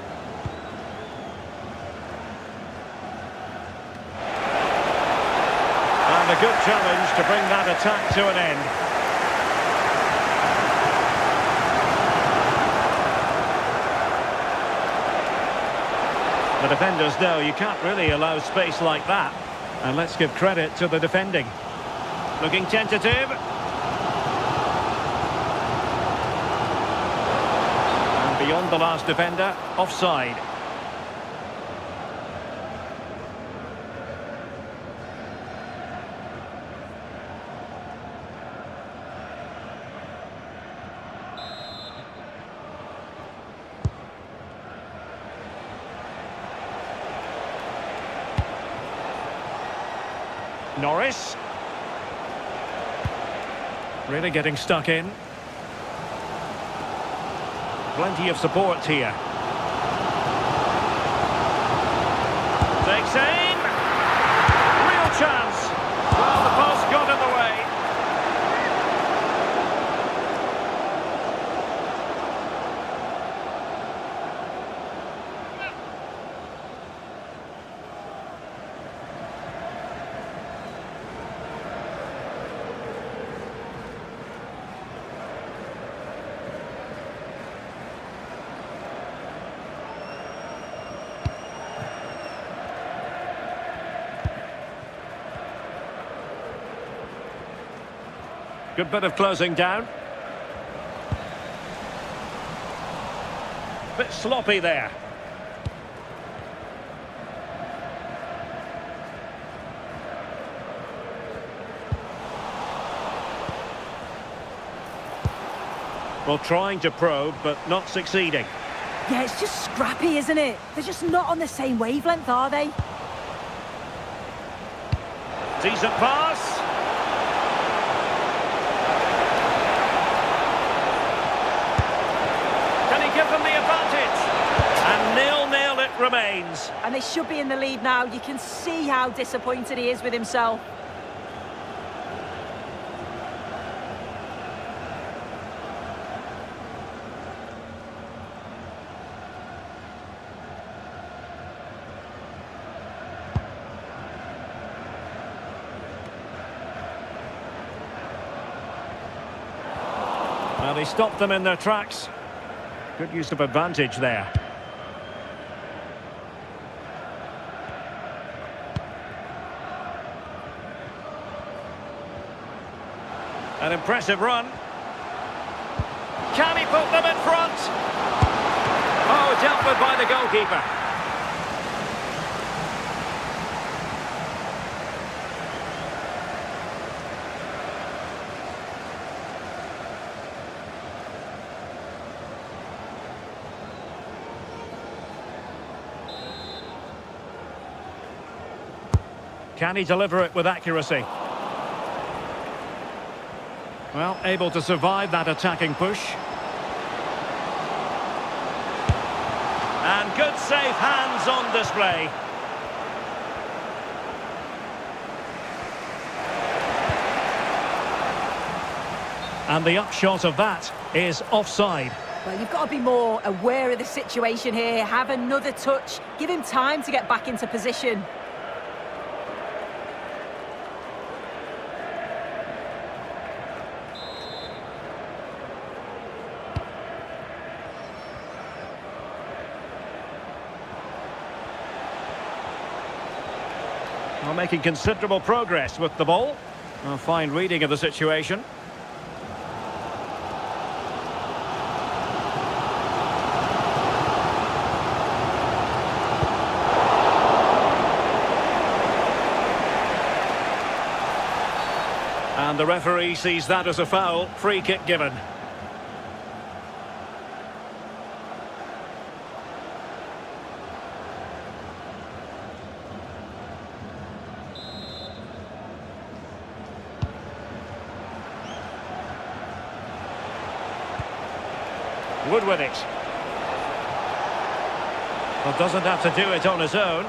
And a good challenge to bring that attack to an end. The defenders know you can't really allow space like that. And let's give credit to the defending. Looking tentative. And beyond the last defender, offside. Norris. Really getting stuck in. Plenty of support here. Takes aim. Real chance. Well, the post got in the way. Good bit of closing down. Bit sloppy there. Well, trying to probe, but not succeeding. Yeah, it's just scrappy, isn't it? They're just not on the same wavelength, are they? Decent pass. Give them the advantage. And 0-0 it remains. And they should be in the lead now. You can see how disappointed he is with himself. Well, he stopped them in their tracks. Good use of advantage there. An impressive run. Can he put them in front? Oh, dealt with by the goalkeeper. Can he deliver it with accuracy? Well, able to survive that attacking push. And good safe hands on display. And the upshot of that is offside. Well, you've got to be more aware of the situation here. Have another touch. Give him time to get back into position. Well, making considerable progress with the ball. A fine reading of the situation. And the referee sees that as a foul. Free kick given. Wood with it. Well, doesn't have to do it on his own.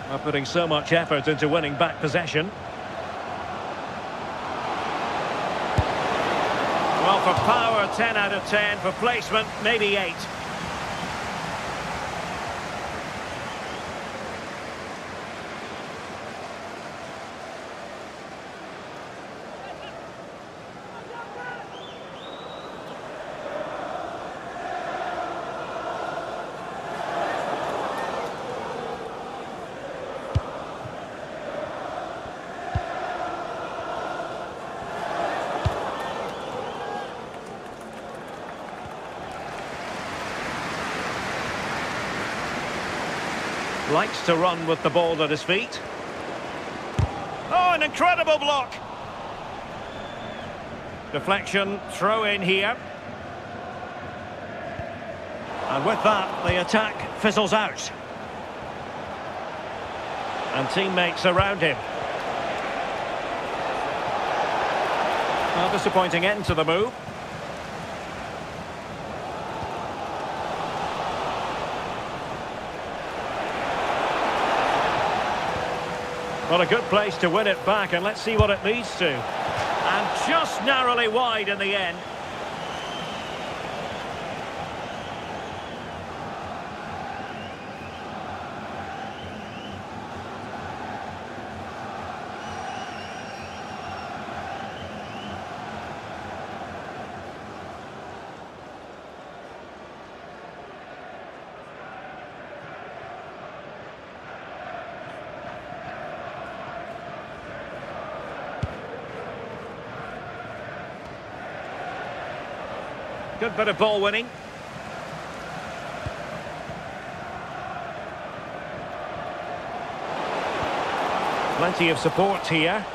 Well, putting so much effort into winning back possession. Well, for power, 10 out of 10. For placement, maybe 8. Likes to run with the ball at his feet. Oh, an incredible block. Deflection, throw in here. And with that, the attack fizzles out. And teammates around him. A disappointing end to the move. Well, a good place to win it back, and let's see what it leads to. And just narrowly wide in the end. Good bit of ball winning. Plenty of support here.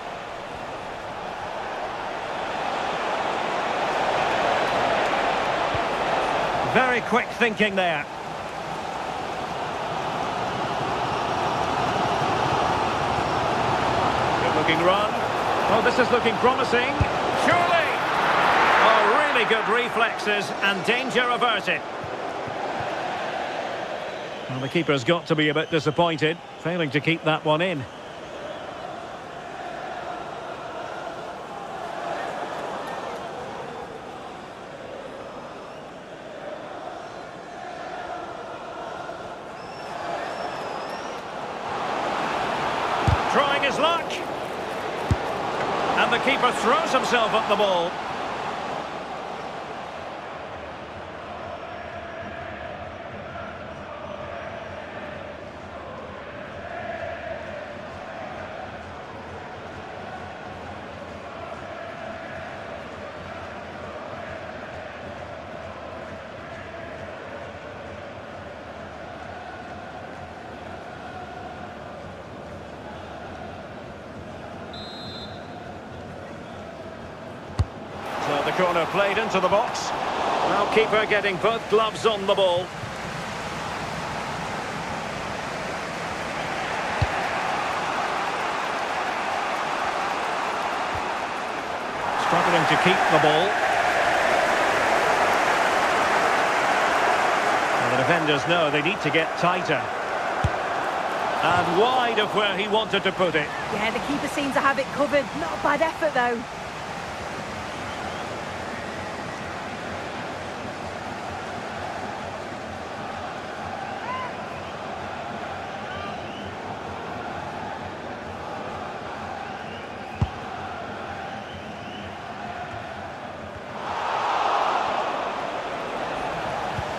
Very quick thinking there. Good looking run. Oh, this is looking promising. Surely! Oh, really good reflexes and danger averted. Well, the keeper's got to be a bit disappointed, failing to keep that one in. Trying his luck. And the keeper throws himself at the ball. So the corner played into the box. Now keeper getting both gloves on the ball. Struggling to keep the ball. Well, the defenders know they need to get tighter. And wide of where he wanted to put it. Yeah, the keeper seemed to have it covered. Not a bad effort, though.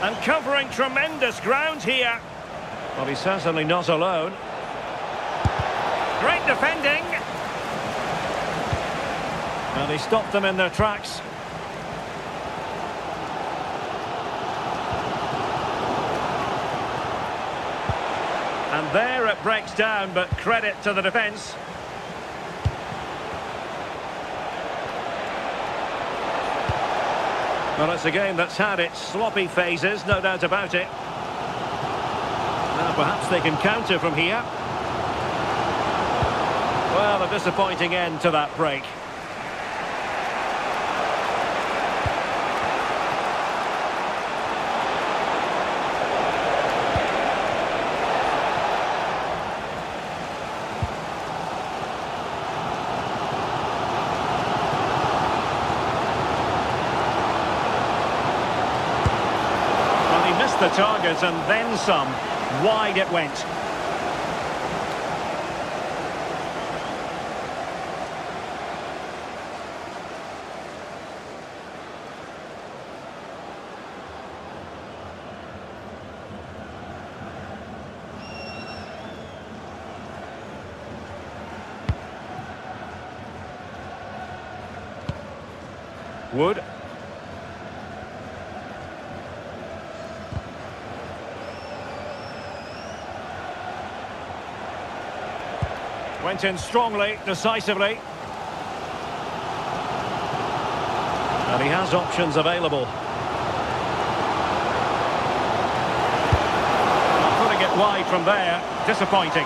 And covering tremendous ground here. Well, he's certainly not alone. Great defending. Well, he stopped them in their tracks. And there it breaks down, but credit to the defence. Well, it's a game that's had its sloppy phases, no doubt about it. Now perhaps they can counter from here. Well, a disappointing end to that break. The target and then some. Wide it went. Wood. Went in strongly, decisively. And he has options available. Not putting it wide from there. Disappointing.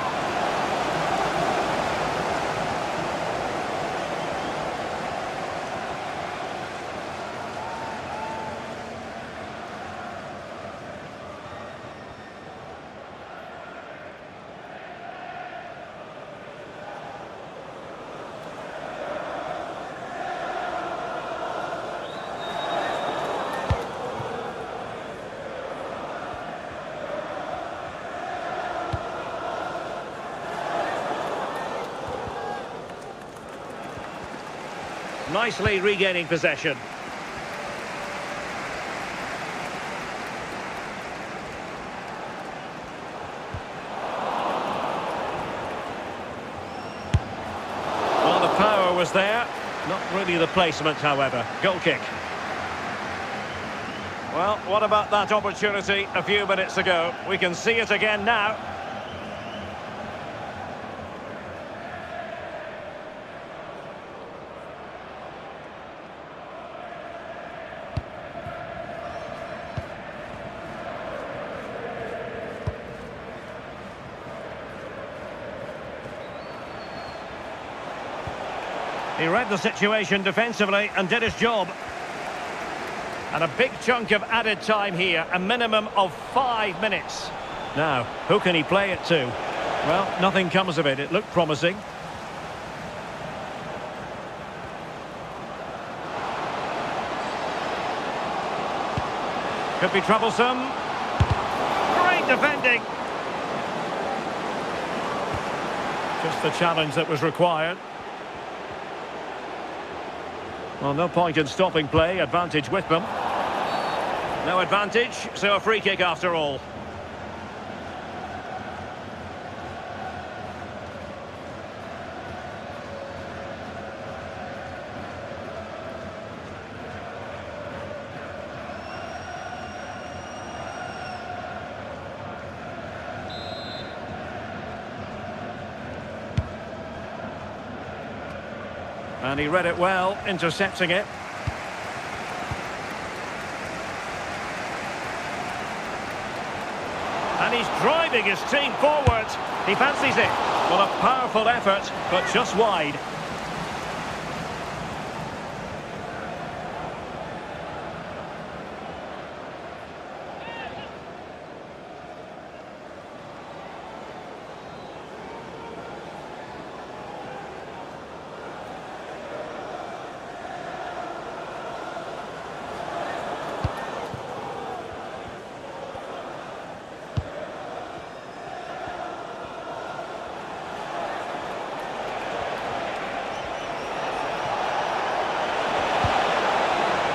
Nicely regaining possession. Well, the power was there. Not really the placement, however. Goal kick. Well, what about that opportunity a few minutes ago? We can see it again now. He read the situation defensively and did his job. And a big chunk of added time here, a minimum of 5 minutes. Now, who can he play it to? Well, nothing comes of it. It looked promising. Could be troublesome. Great defending. Just the challenge that was required. Well, no point in stopping play. Advantage with them. No advantage, so a free kick after all. And he read it well, intercepting it. And he's driving his team forward. He fancies it. Well, a powerful effort, but just wide.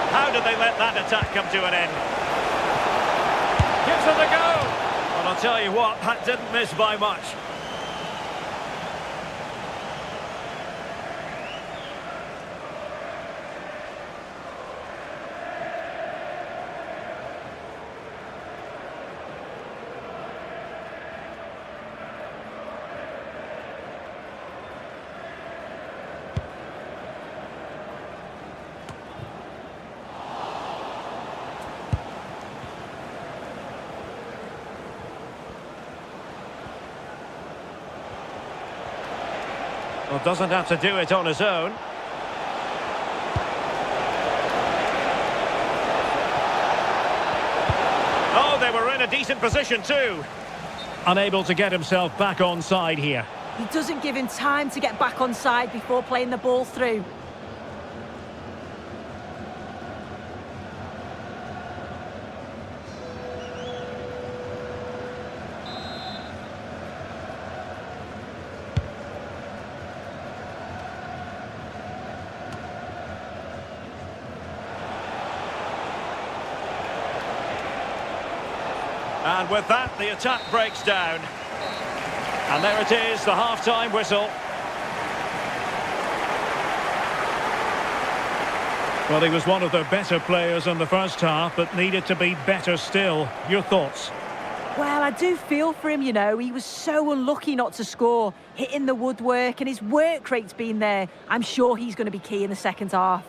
How did they let that attack come to an end? Gives it a go! Well, I'll tell you what, that didn't miss by much. Well, doesn't have to do it on his own. Oh, they were in a decent position too. Unable to get himself back on side here. He doesn't give him time to get back on side before playing the ball through. And with that, the attack breaks down. And there it is, the half-time whistle. Well, he was one of the better players in the first half, but needed to be better still. Your thoughts? Well, I do feel for him, you know. He was so unlucky not to score, hitting the woodwork, and his work rate's been there. I'm sure he's going to be key in the second half.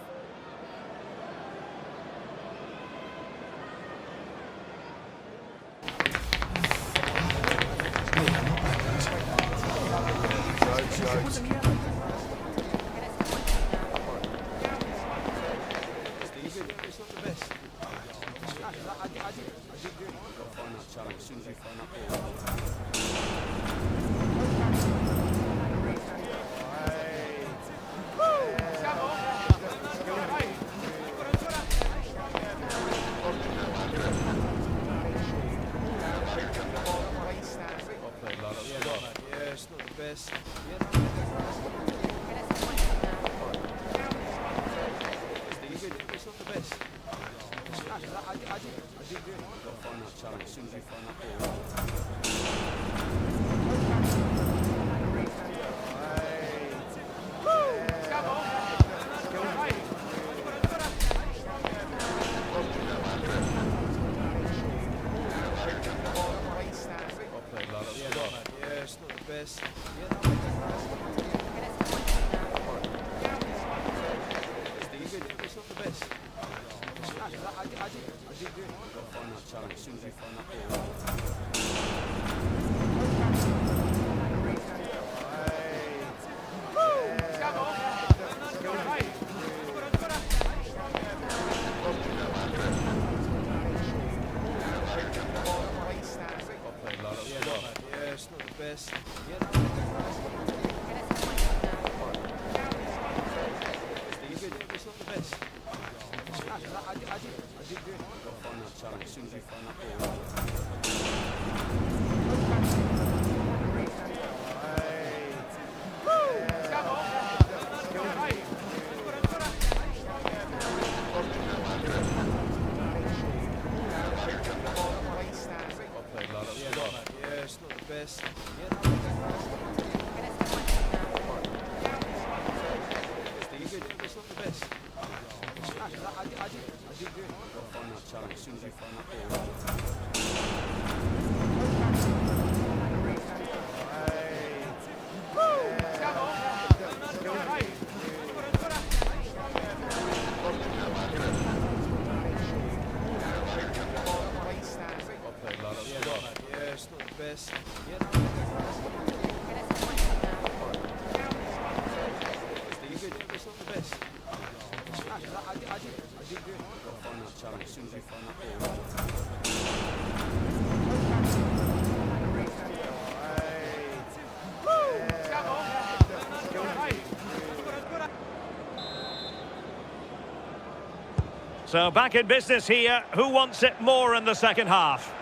So back in business here. Who wants it more in the second half?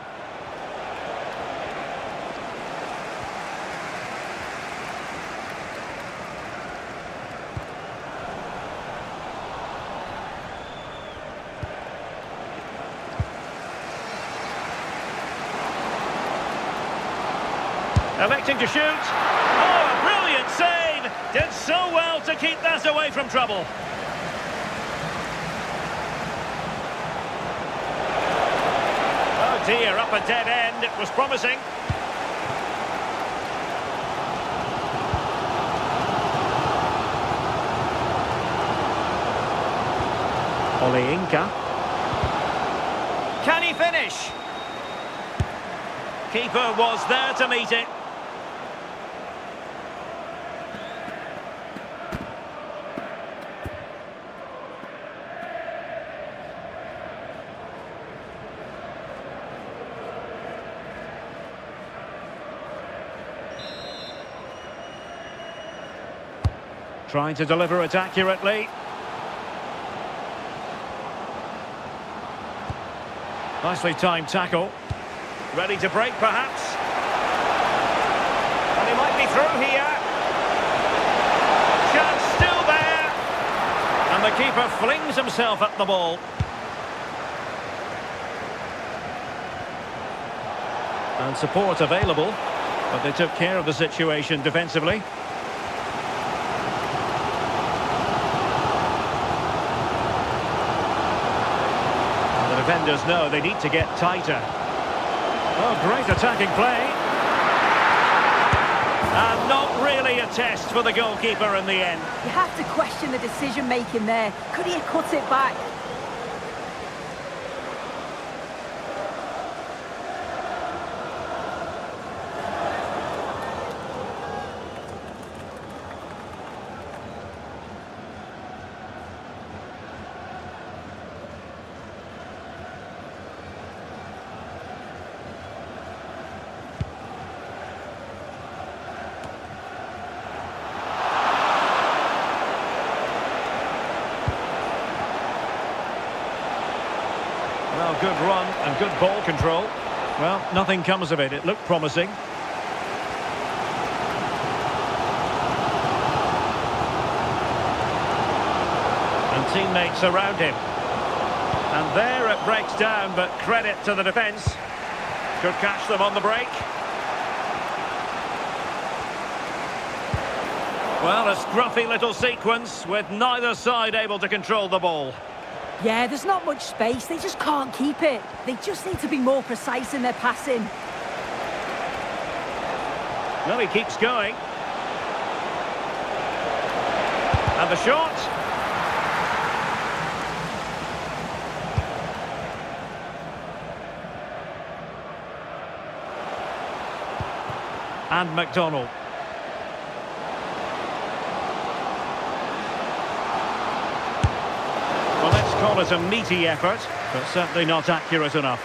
Electing to shoot. Oh, a brilliant save! Did so well to keep that away from trouble. Oh dear, up a dead end. It was promising. Oleinka. Can he finish? Keeper was there to meet it. Trying to deliver it accurately. Nicely timed tackle. Ready to break, perhaps. And he might be through here. Chance still there. And the keeper flings himself at the ball. And support available, but they took care of the situation defensively. Defenders know they need to get tighter. Oh, great attacking play. And not really a test for the goalkeeper in the end. You have to question the decision-making there. Could he have cut it back? good run and good ball control. Well, nothing comes of it. It looked promising. And teammates around him. And there it breaks down, but credit to the defence. Could catch them on the break. Well, a scruffy little sequence with neither side able to control the ball. Yeah, there's not much space. They just can't keep it. They just need to be more precise in their passing. Well, he keeps going. And the shot. And McDonald. Well, let's call it a meaty effort, but certainly not accurate enough.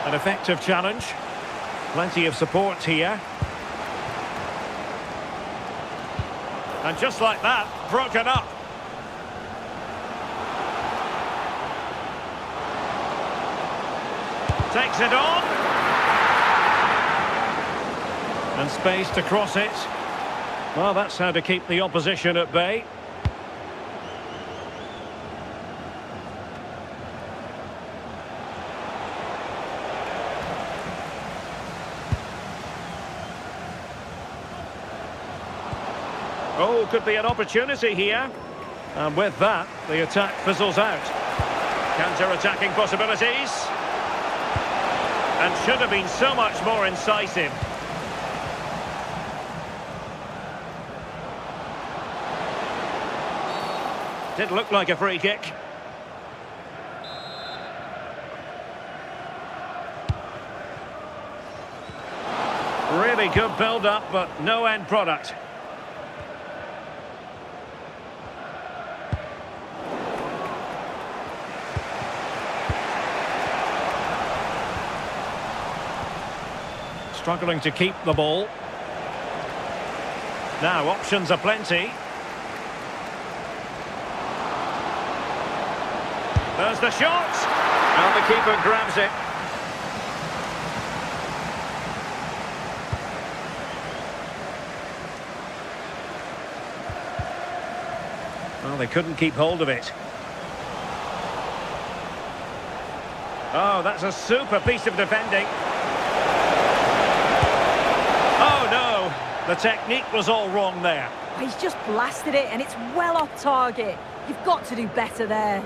An effective challenge. Plenty of support here. And just like that, broken up. Takes it on. And space to cross it. Well, that's how to keep the opposition at bay. Oh, could be an opportunity here. And with that, the attack fizzles out. Counter-attacking possibilities. And should have been so much more incisive. Did look like a free kick. Really good build-up, but no end product. Struggling to keep the ball. Now, options are plenty. There's the shot! And the keeper grabs it. Well, they couldn't keep hold of it. Oh, that's a super piece of defending. Oh, no. The technique was all wrong there. He's just blasted it, and it's well off target. You've got to do better there.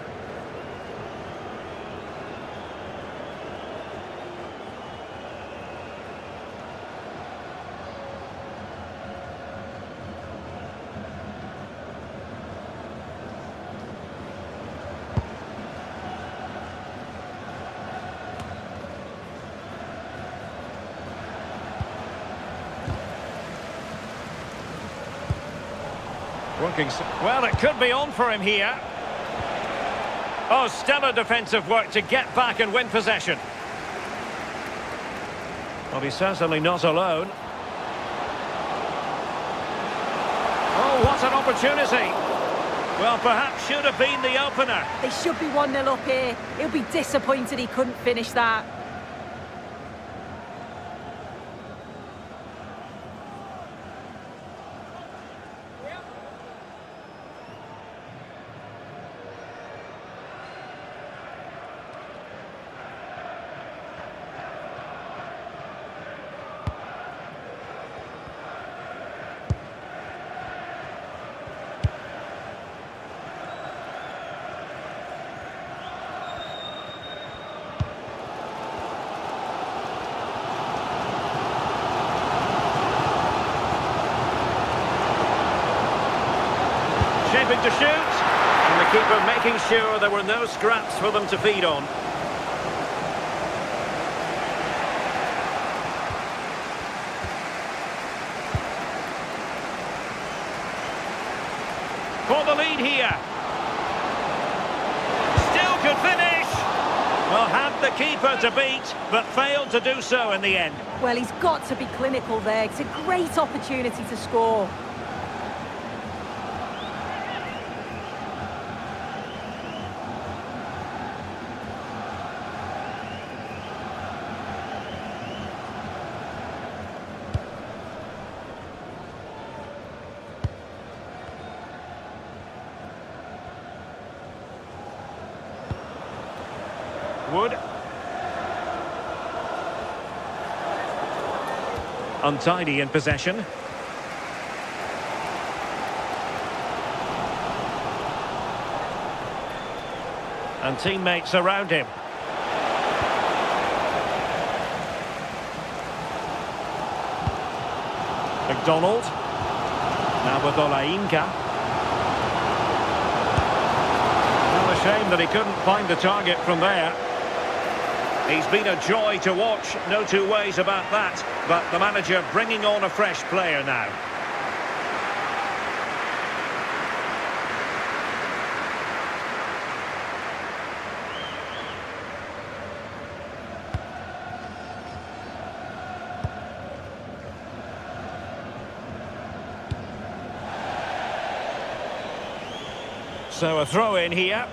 Well, it could be on for him here. Oh, stellar defensive work to get back and win possession. Well, he's certainly not alone. Oh, what an opportunity. Well, perhaps should have been the opener. They should be 1-0 up here. He'll be disappointed he couldn't finish that. attempting to shoot. And the keeper making sure there were no scraps for them to feed on. For the lead here. Still could finish. Well, had the keeper to beat, but failed to do so in the end. Well, he's got to be clinical there. It's a great opportunity to score. Wood. Untidy in possession. And teammates around him. McDonald. Now with Olainka. Well, a shame that he couldn't find the target from there. He's been a joy to watch, no two ways about that. But the manager bringing on a fresh player now. So a throw in here.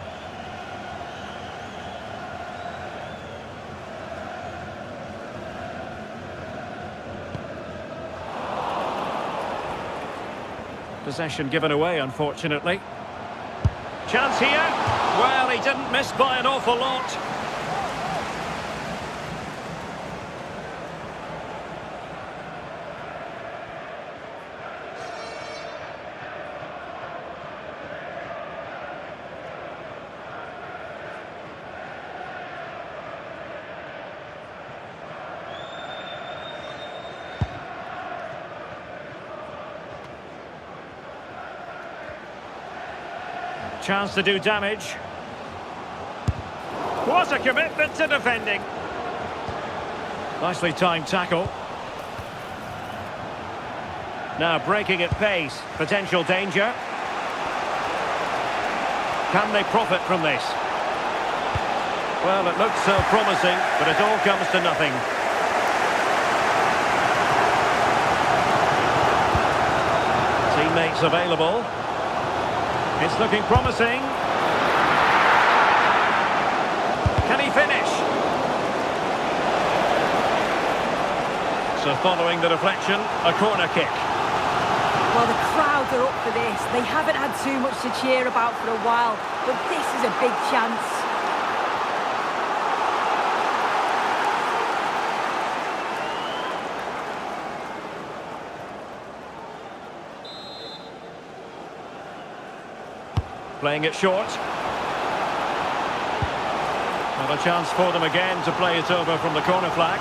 Possession given away, unfortunately. Chance here. Well, he didn't miss by an awful lot. Chance to do damage. What a commitment to defending. Nicely timed tackle. Now breaking at pace. Potential danger. Can they profit from this? Well, it looks so promising, but it all comes to nothing. Teammates available. It's looking promising. Can he finish? So following the deflection, a corner kick. Well, the crowd are up for this. They haven't had too much to cheer about for a while, but this is a big chance. Playing it short. Well, a chance for them again to play it over from the corner flag.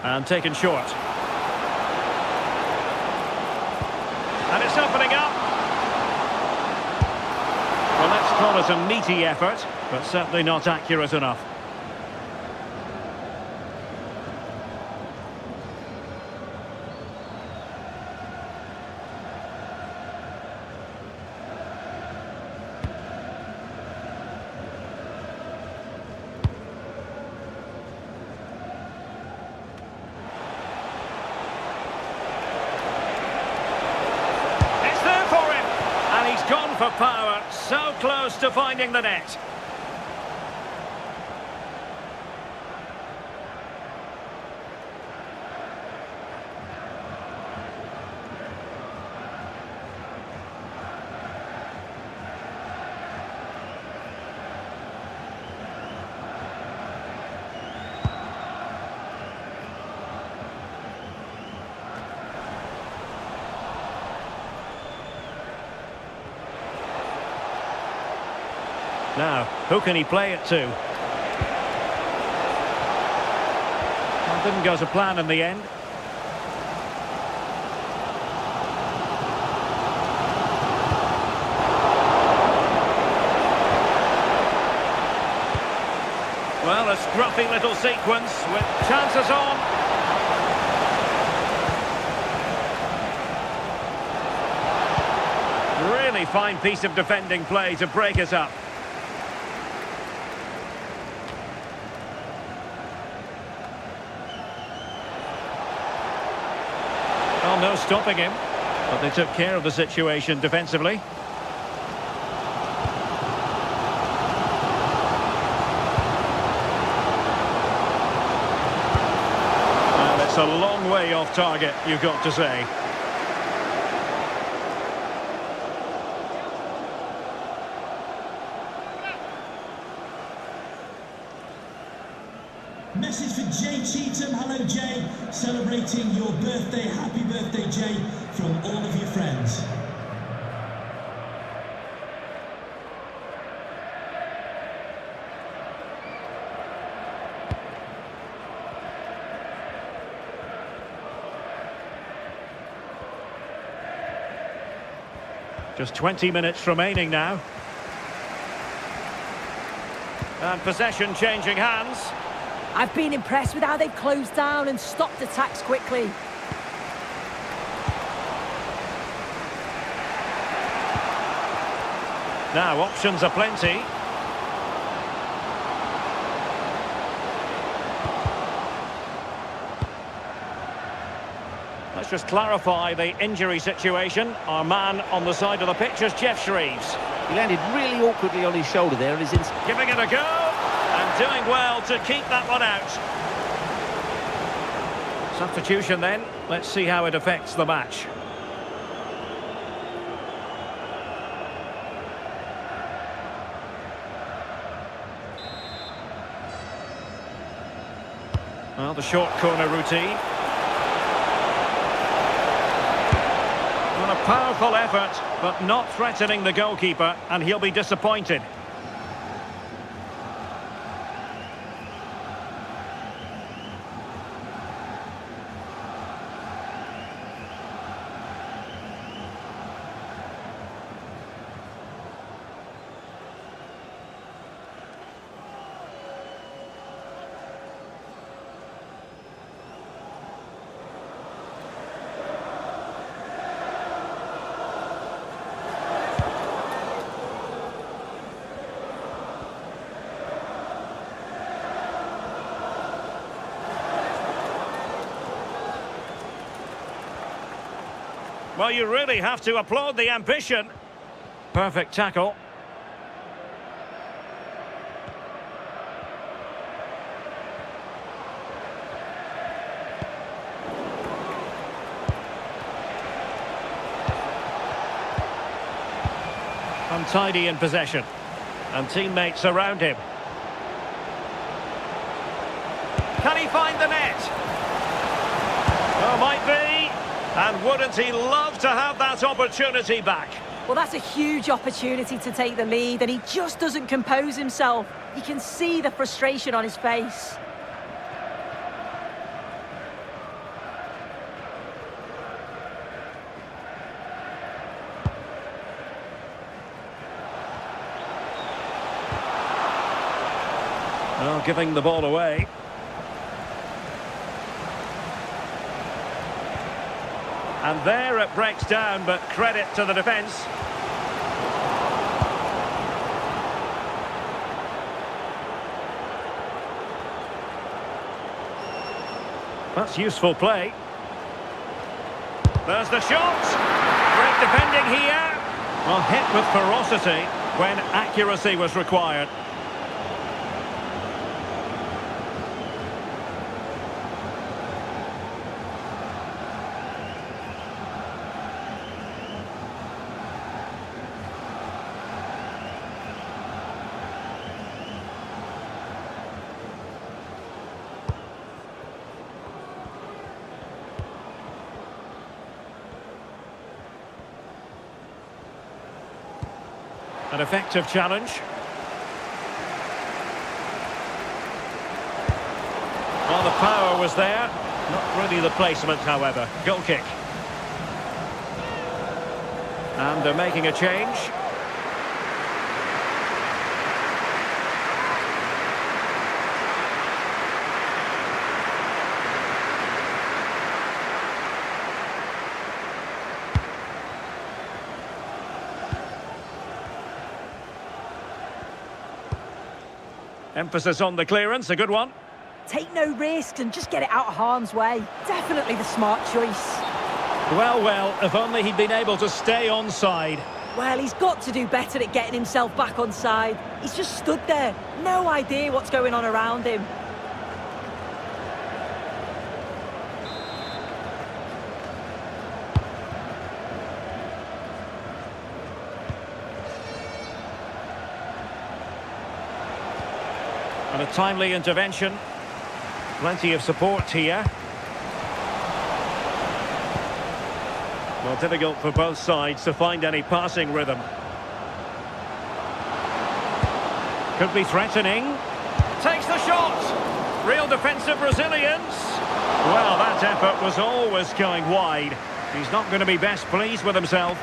And taken short. And it's opening up. Well, let's call it a meaty effort, but certainly not accurate enough. It's there for him, and he's gone for power, so close to finding the net. Now, who can he play it to? Well, didn't go to plan in the end. Well, a scruffy little sequence with chances on. Really fine piece of defending play to break it up. Well, no stopping him, but they took care of the situation defensively. Well, it's a long way off target, you've got to say. Message for Jay Cheetham. Hello, Jay. Celebrating your birthday. Happy birthday, Jay, from all of your friends. Just 20 minutes remaining now. And possession changing hands. I've been impressed with how they've closed down and stopped attacks quickly. Now, options are plenty. Let's just clarify the injury situation. Our man on the side of the pitch is Jeff Shreves. He landed really awkwardly on his shoulder there and is in... Giving it a go. And doing well to keep that one out. Substitution then. Let's see how it affects the match. Well, the short corner routine. Well, a powerful effort, but not threatening the goalkeeper, and he'll be disappointed. Well, you really have to applaud the ambition. Perfect tackle. Untidy in possession. And teammates around him. Can he find the net? Oh, might be. And wouldn't he love to have that opportunity back? Well, that's a huge opportunity to take the lead, and he just doesn't compose himself. You can see the frustration on his face. Well, giving the ball away. And there it breaks down, but credit to the defence. That's useful play. There's the shot. Great defending here. Well, hit with ferocity when accuracy was required. An effective challenge. Well, the power was there. Not really the placement, however. Goal kick. And they're making a change. Emphasis on the clearance, a good one. Take no risks and just get it out of harm's way. Definitely the smart choice. Well, well, if only he'd been able to stay onside. Well, he's got to do better at getting himself back on side. He's just stood there. No idea what's going on around him. And a timely intervention. Plenty of support here. Well, difficult for both sides to find any passing rhythm. Could be threatening. Takes the shot. Real defensive resilience. Well, that effort was always going wide. He's not going to be best pleased with himself.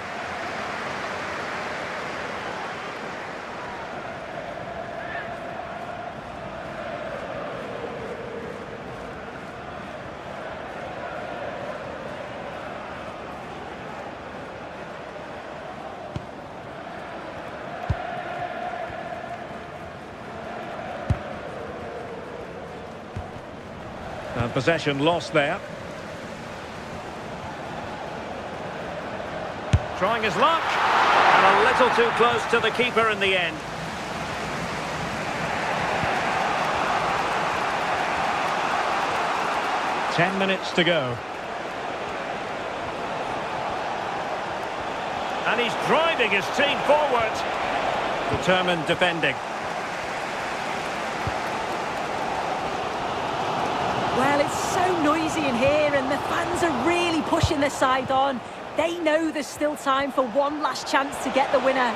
And possession lost there. Trying his luck. And a little too close to the keeper in the end. Ten minutes to go. And he's driving his team forward. Determined defending. Well, it's so noisy in here and the fans are really pushing their side on. They know there's still time for one last chance to get the winner.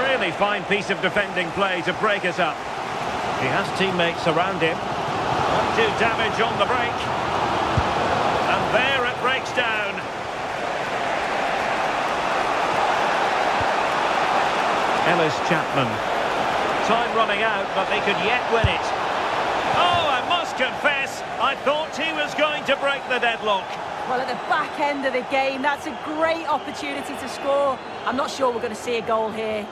Really fine piece of defending play to break us up. He has teammates around him. Won't do damage on the break. And there it breaks down. Ellis Chapman. Time running out, but they could yet win it. Oh, I must confess, I thought he was going to break the deadlock. Well, at the back end of the game, that's a great opportunity to score. I'm not sure we're going to see a goal here.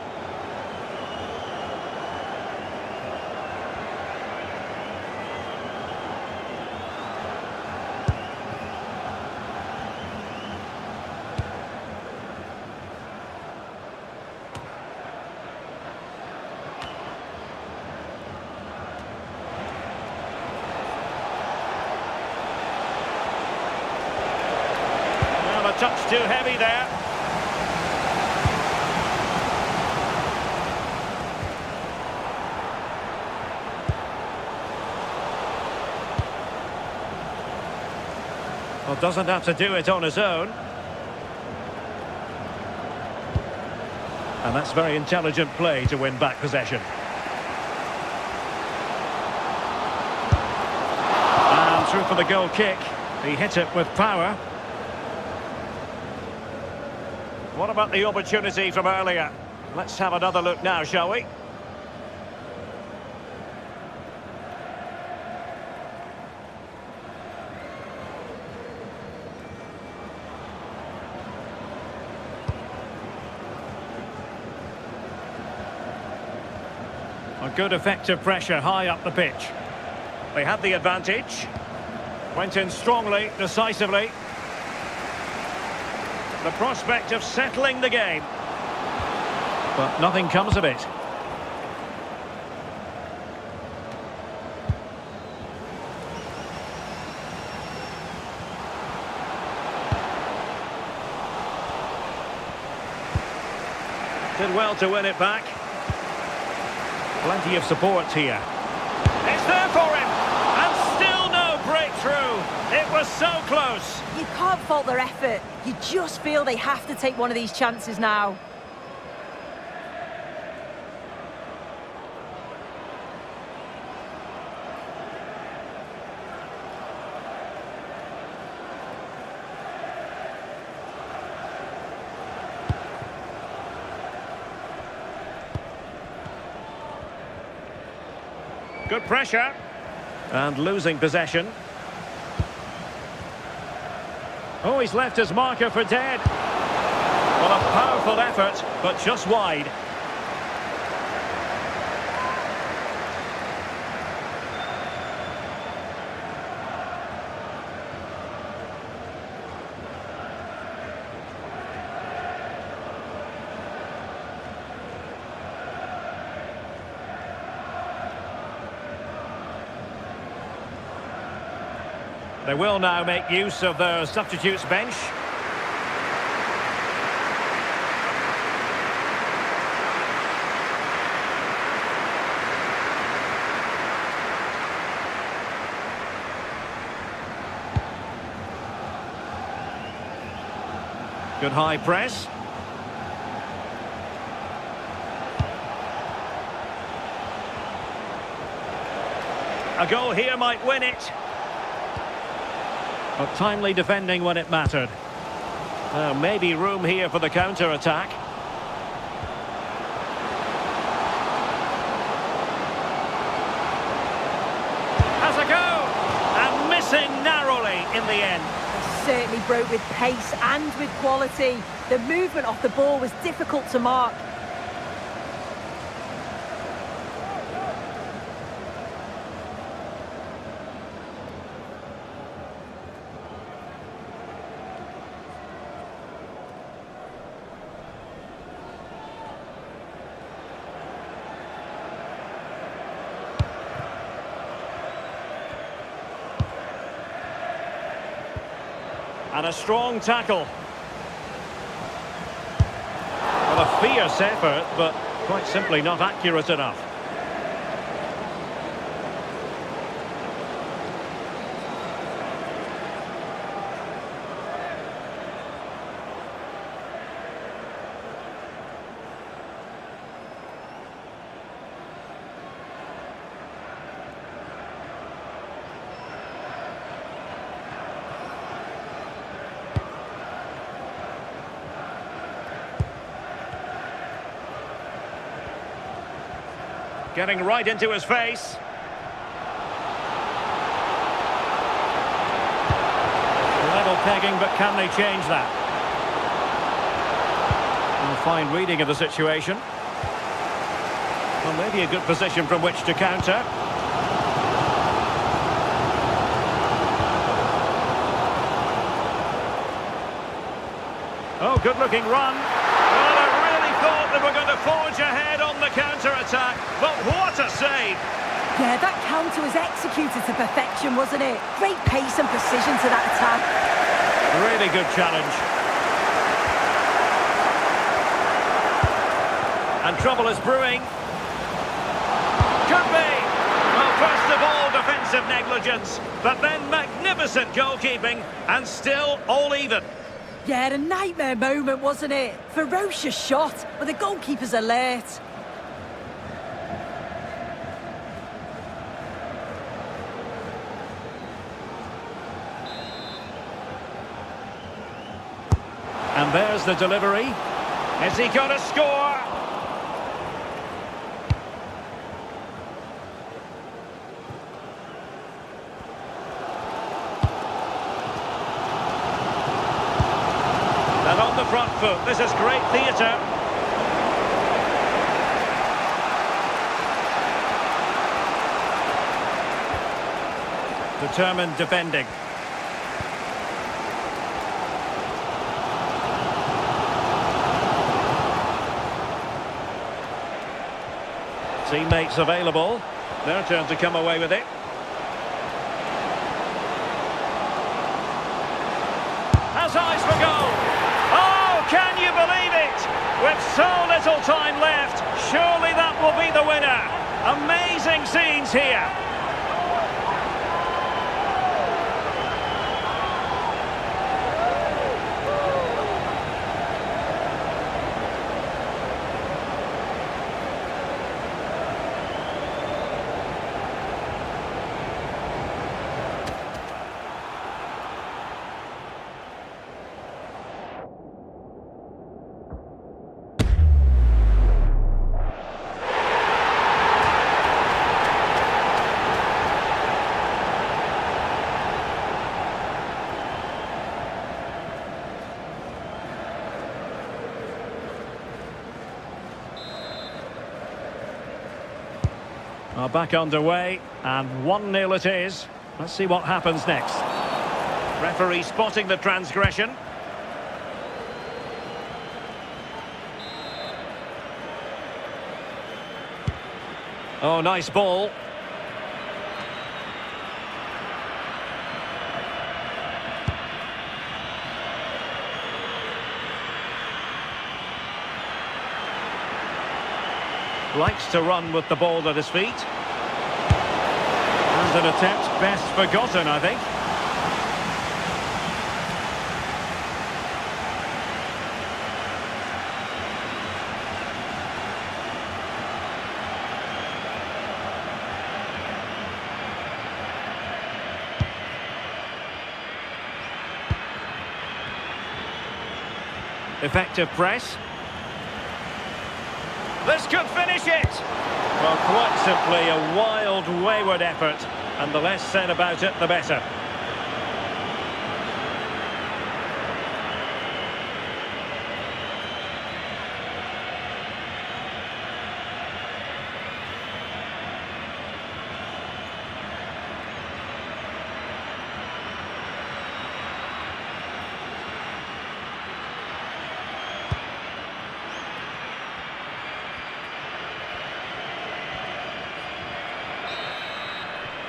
A touch too heavy there. Well, doesn't have to do it on his own. And that's very intelligent play to win back possession. And through for the goal kick. He hit it with power. What about the opportunity from earlier? Let's have another look now, shall we? A good effective pressure high up the pitch. They had the advantage. Went in strongly, decisively. The prospect of settling the game. But nothing comes of it. Did well to win it back. Plenty of support here. It's there for him! And still no breakthrough! It was so close! You can't fault their effort. You just feel they have to take one of these chances now. Good pressure. And losing possession. Oh, he's left his marker for dead. Well, a powerful effort, but just wide. They will now make use of their substitutes bench. Good high press. A goal here might win it. But timely defending when it mattered. Maybe room here for the counter-attack. Has a go! And missing narrowly in the end. Certainly broke with pace and with quality. The movement off the ball was difficult to mark. And a strong tackle. Well, a fierce effort, but quite simply not accurate enough. Getting right into his face. Level pegging, but can they change that? And a fine reading of the situation. Well, maybe a good position from which to counter. Oh, good-looking run. Well, I really thought they were going to forge ahead on the counter-attack, but what a save! Yeah, that counter was executed to perfection, wasn't it? Great pace and precision to that attack. Really good challenge. And trouble is brewing. Could be. Well, first of all, defensive negligence, but then magnificent goalkeeping, and still all even. Yeah, a nightmare moment, wasn't it? Ferocious shot, but the goalkeeper's alert. And there's the delivery. Is he going to score? And on the front foot, this is great theatre. Determined defending. Teammates available. Their turn to come away with it. Has eyes for goal. Oh, can you believe it? With so little time left, surely that will be the winner. Amazing scenes here. Are back underway, and 1-0 it is. Let's see what happens next. Referee spotting the transgression. Oh, nice ball. Likes to run with the ball at his feet. And an attempt best forgotten, I think. Effective press. This could finish it! Well, quite simply a wild, wayward effort, and the less said about it, the better.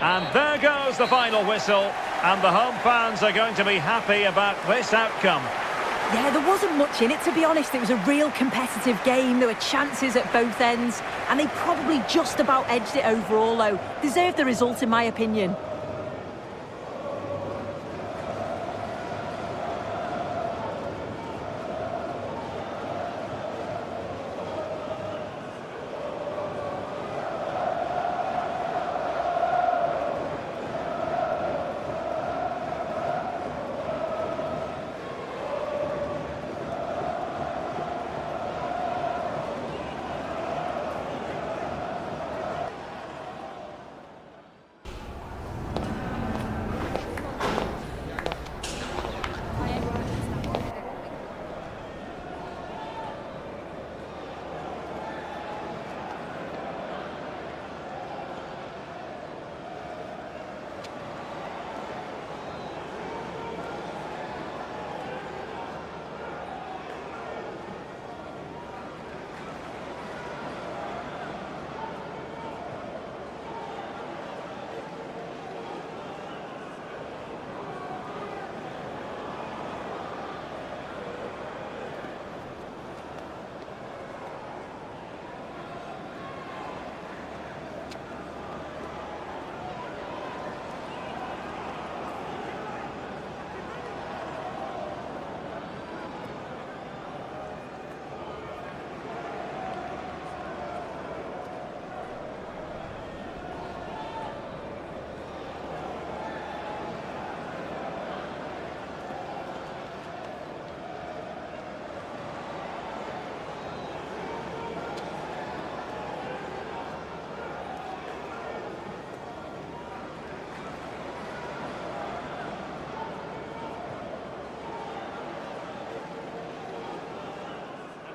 And there goes the final whistle, and the home fans are going to be happy about this outcome. Yeah, there wasn't much in it, to be honest. It was a real competitive game. There were chances at both ends, and they probably just about edged it overall, though. Deserved the result, in my opinion.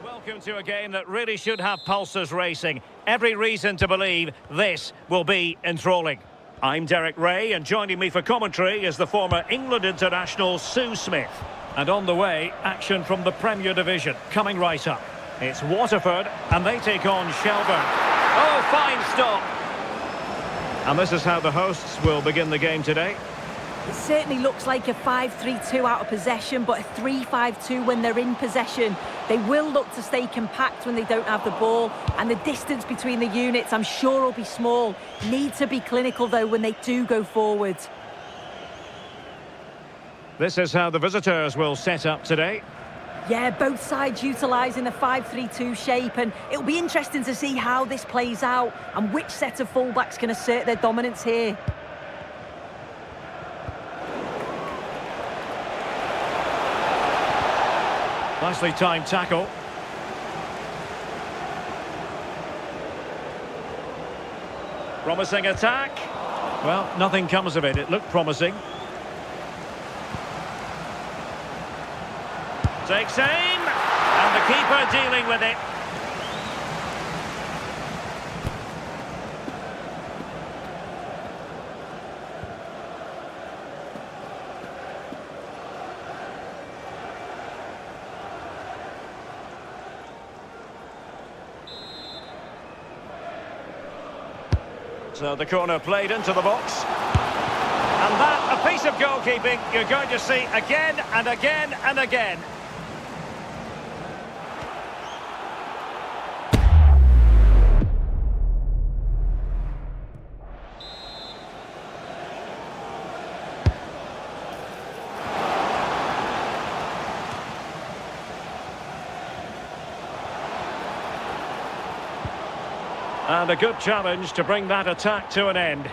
Welcome to a game that really should have pulses racing. Every reason to believe this will be enthralling. I'm Derek Ray, and joining me for commentary is the former England international Sue Smith. And on the way, action from the Premier Division, coming right up. It's Waterford, and they take on Shelburne. Oh, fine stop! And this is how the hosts will begin the game today. It certainly looks like a 5-3-2 out of possession, but a 3-5-2 when they're in possession. They will look to stay compact when they don't have the ball, and the distance between the units, I'm sure, will be small. Need to be clinical, though, when they do go forward. This is how the visitors will set up today. Yeah, both sides utilising the 5-3-2 shape, and it'll be interesting to see how this plays out and which set of fullbacks can assert their dominance here. Nicely timed tackle. Promising attack. Well, nothing comes of it. It looked promising. Takes aim, and the keeper dealing with it. So the corner played into the box. And that, a piece of goalkeeping you're going to see again and again and again. And a good challenge to bring that attack to an end.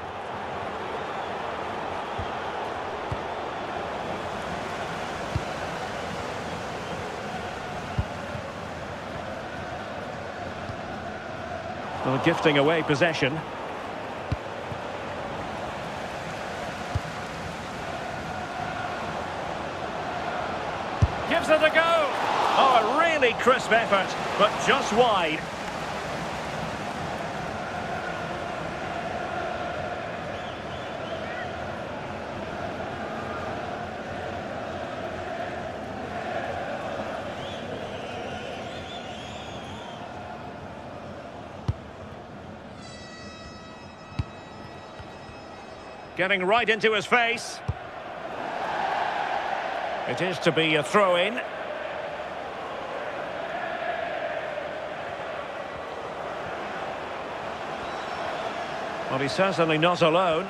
Well, gifting away possession. Gives it a go. Oh, a really crisp effort, but just wide. Getting right into his face. It is to be a throw-in. Well, he's certainly not alone.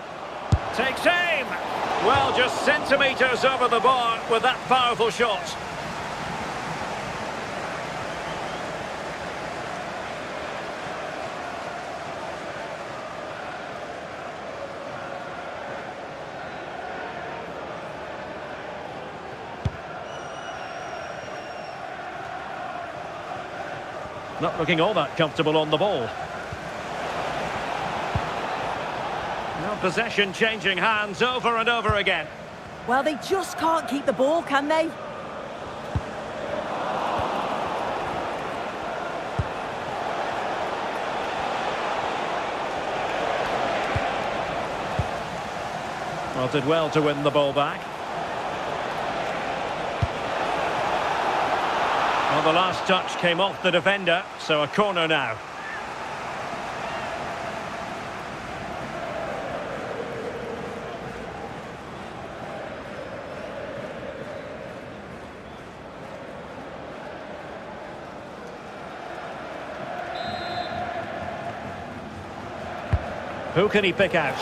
Takes aim! Well, just centimetres over the bar with that powerful shot. Not looking all that comfortable on the ball. Now possession changing hands over and over again. Well, they just can't keep the ball, can they? Well, did well to win the ball back. Well, the last touch came off the defender, so a corner now. Who can he pick out?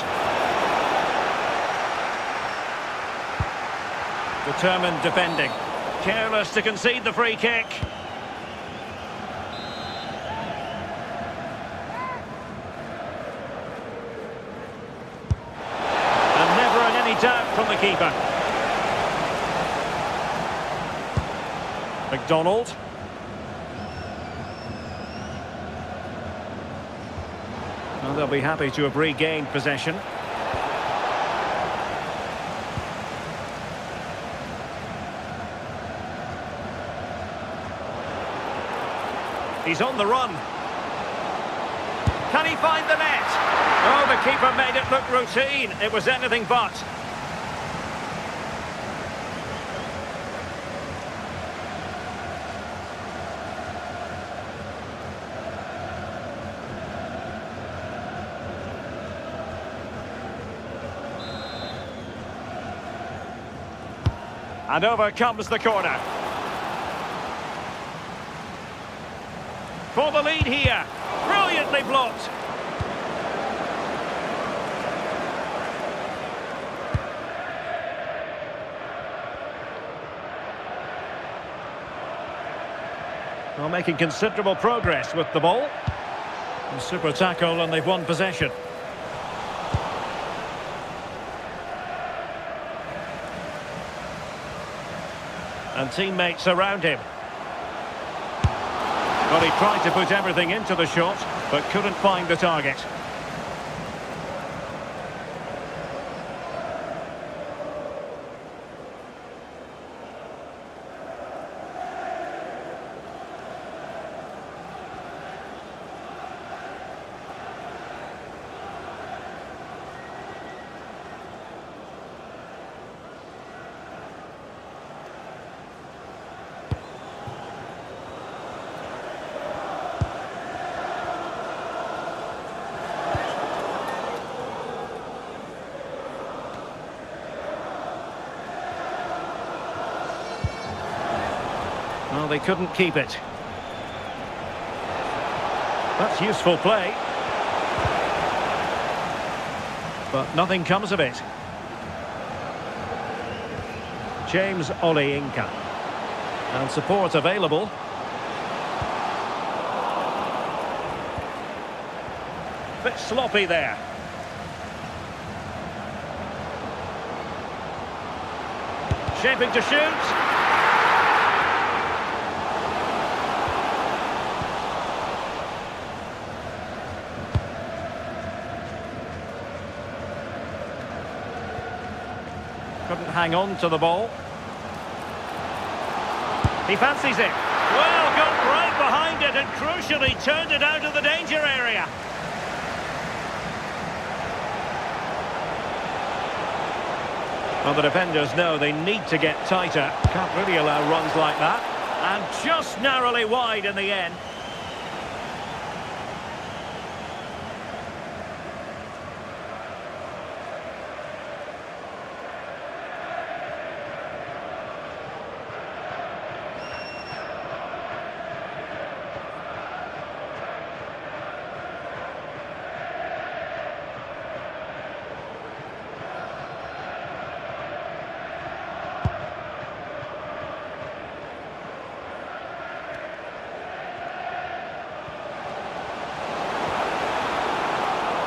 Determined defending. Careless to concede the free kick. And never in any doubt from the keeper. McDonald. Well, they'll be happy to have regained possession. He's on the run. Can he find the net? Oh, the keeper made it look routine. It was anything but. And over comes the corner. For the lead here. Brilliantly blocked. Well, making considerable progress with the ball. A super tackle and they've won possession. And teammates around him. Well, he tried to put everything into the shot, but couldn't find the target. they couldn't keep it. That's useful play. But nothing comes of it. James Oleinka. And support available. Bit sloppy there. Shaping to shoot. Couldn't hang on to the ball. He fancies it. Well, got right behind it and crucially turned it out of the danger area. Well, the defenders know they need to get tighter. Can't really allow runs like that. And just narrowly wide in the end.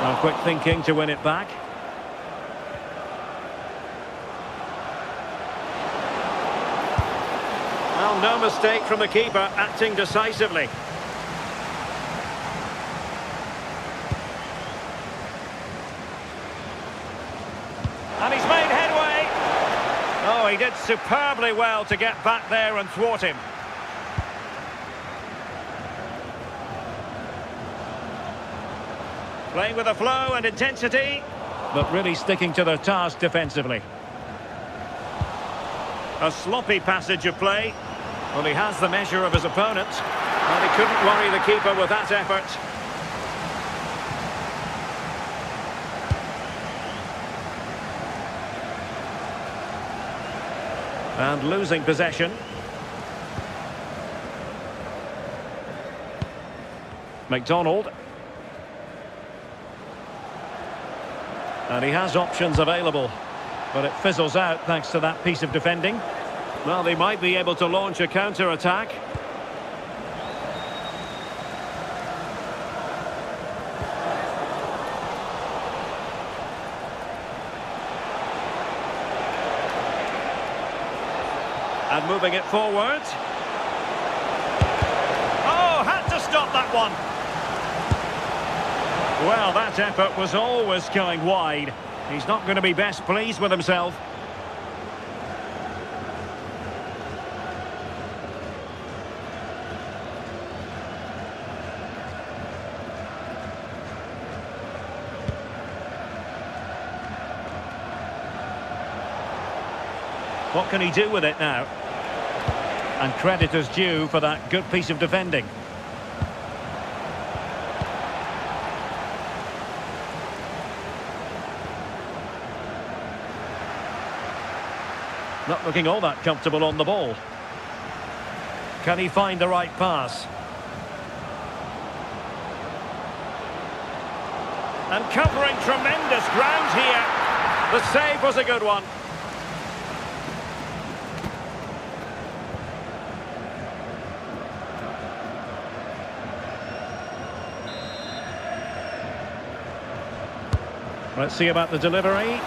Well, quick thinking to win it back. Well, no mistake from the keeper, acting decisively. And he's made headway. Oh, he did superbly well to get back there and thwart him. Playing with a flow and intensity, but really sticking to their task defensively. A sloppy passage of play. Well, he has the measure of his opponent, and he couldn't worry the keeper with that effort. And losing possession. McDonald. And he has options available, but it fizzles out thanks to that piece of defending. Well, they might be able to launch a counter-attack. And moving it forward. Oh, had to stop that one. Well, that effort was always going wide. He's not going to be best pleased with himself. What can he do with it now? And credit is due for that good piece of defending. Not looking all that comfortable on the ball. Can he find the right pass? And covering tremendous ground here. The save was a good one. Let's see about the delivery.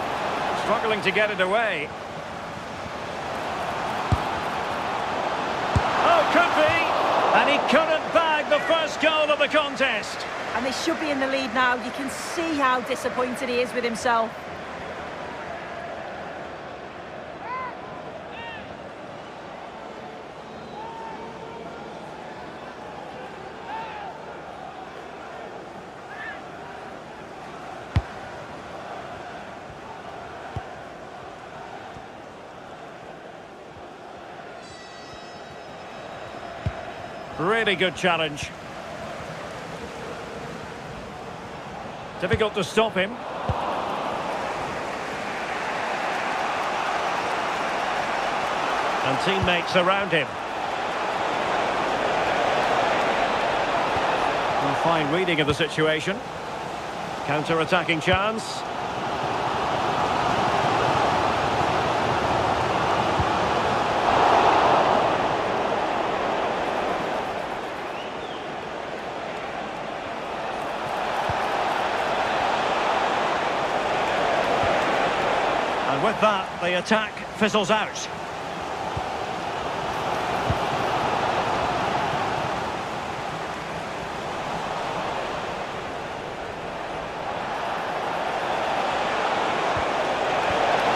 Struggling to get it away. Could be, and he couldn't bag the first goal of the contest. And they should be in the lead now. You can see how disappointed he is with himself. Really good challenge. Difficult to stop him. And teammates around him. Fine reading of the situation. Counter-attacking chance. And with that, the attack fizzles out.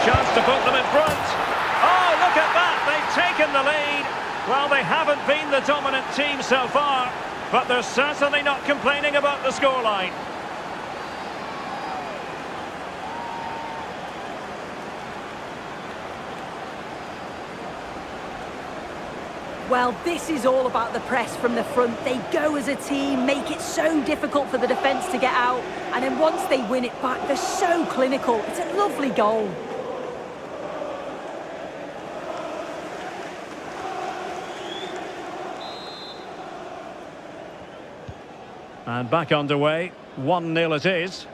Chance to put them in front. Oh, look at that! They've taken the lead. Well, they haven't been the dominant team so far, but they're certainly not complaining about the scoreline. Well, this is all about the press from the front. They go as a team, make it so difficult for the defence to get out, and then once they win it back, they're so clinical. It's a lovely goal. And back underway, 1-0 it is.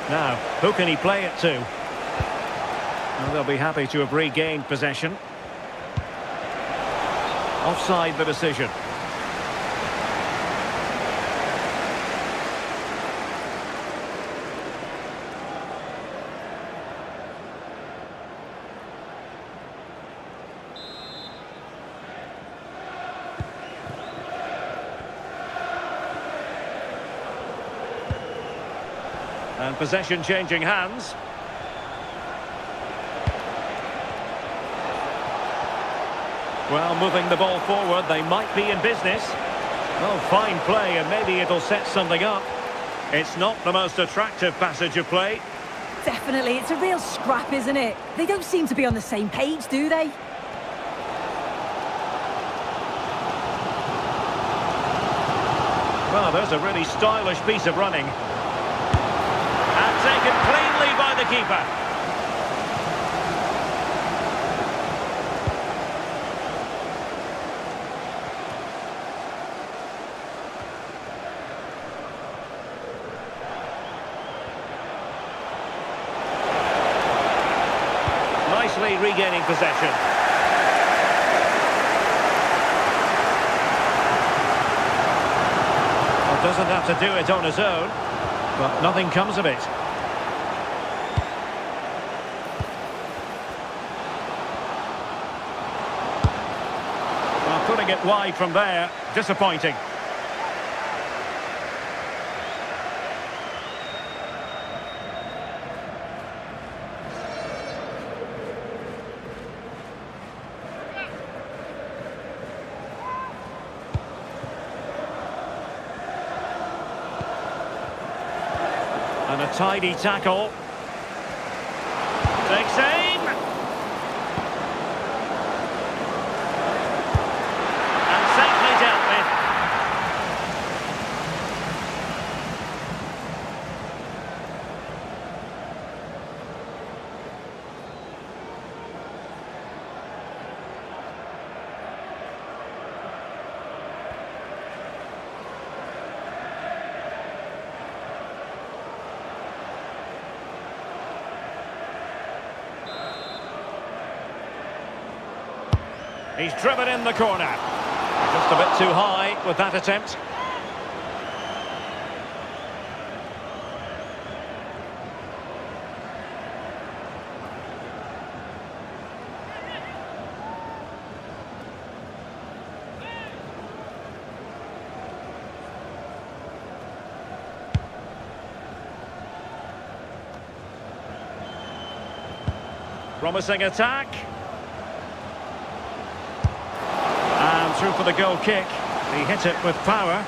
Now, who can he play it to? Well, they'll be happy to have regained possession. Offside the decision. And possession changing hands. Well, moving the ball forward, they might be in business. Oh, fine play, and maybe it'll set something up. It's not the most attractive passage of play. Definitely, it's a real scrap, isn't it? They don't seem to be on the same page, do they? Well, there's a really stylish piece of running. And taken cleanly by the keeper. Nicely regaining possession. Well, doesn't have to do it on his own, but nothing comes of it. Well, putting it wide from there, disappointing. And a tidy tackle. Takes aim. And safely dealt with. He's driven in the corner. Just a bit too high with that attempt. Promising attack. And through for the goal kick. He hit it with power.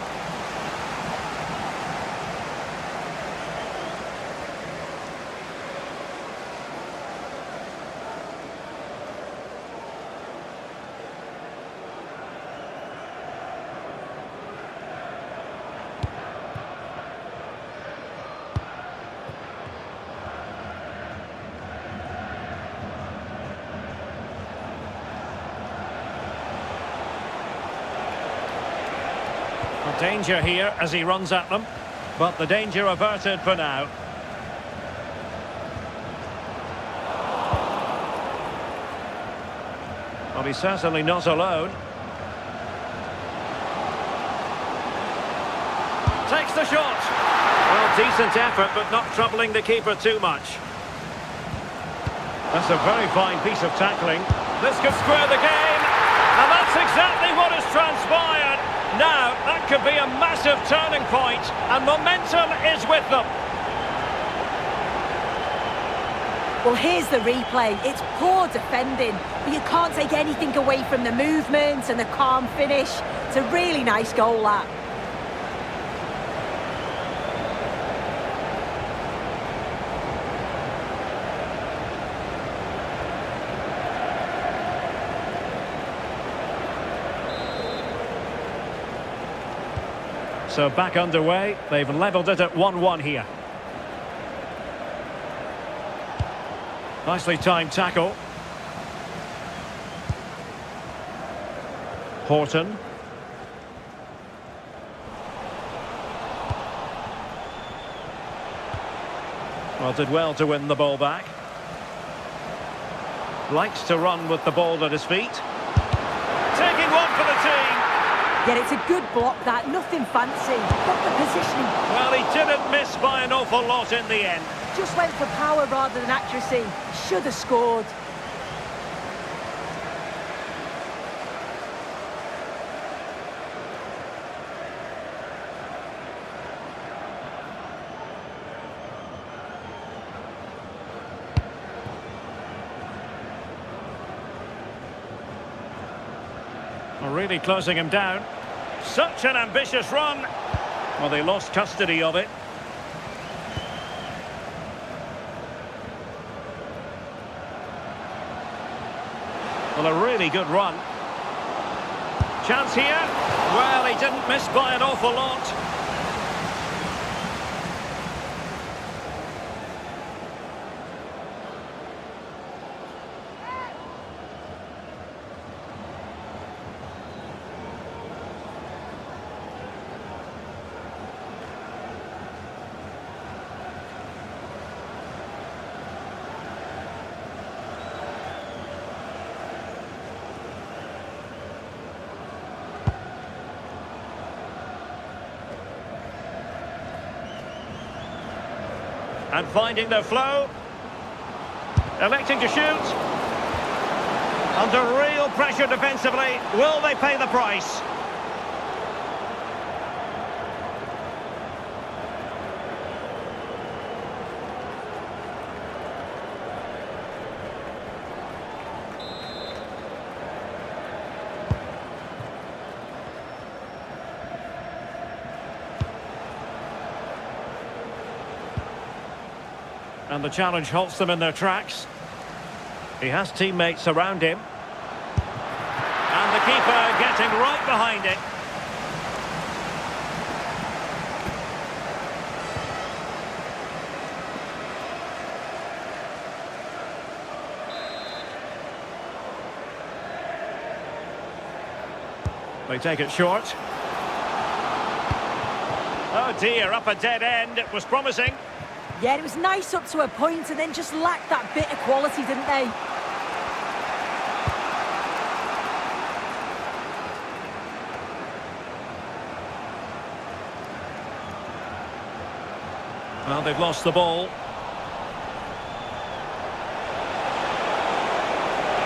Danger here as he runs at them, but the danger averted for now. Well, he's certainly not alone. Takes the shot. Well, decent effort, but not troubling the keeper too much. That's a very fine piece of tackling. This could square the game, and that's exactly what has transpired. Now, that could be a massive turning point, and momentum is with them. Well, here's the replay. It's poor defending, but you can't take anything away from the movement and the calm finish. It's a really nice goal, that. So back underway. They've levelled it at 1-1 here. Nicely timed tackle. Horton. Well, did well to win the ball back. Likes to run with the ball at his feet. Taking one for the team. Yeah, it's a good block, that. Nothing fancy. But the positioning. Well, he didn't miss by an awful lot in the end. Just went for power rather than accuracy. Should have scored. Well, really closing him down. Such an ambitious run. Well, they lost custody of it. Well, a really good run. Chance here. Well, he didn't miss by an awful lot. And finding their flow. Electing to shoot. Under real pressure defensively. Will they pay the price? And the challenge halts them in their tracks. He has teammates around him. And the keeper getting right behind it. They take it short. Oh dear, up a dead end. It was promising. Yeah, it was nice up to a point and then just lacked that bit of quality, didn't they? Well, they've lost the ball.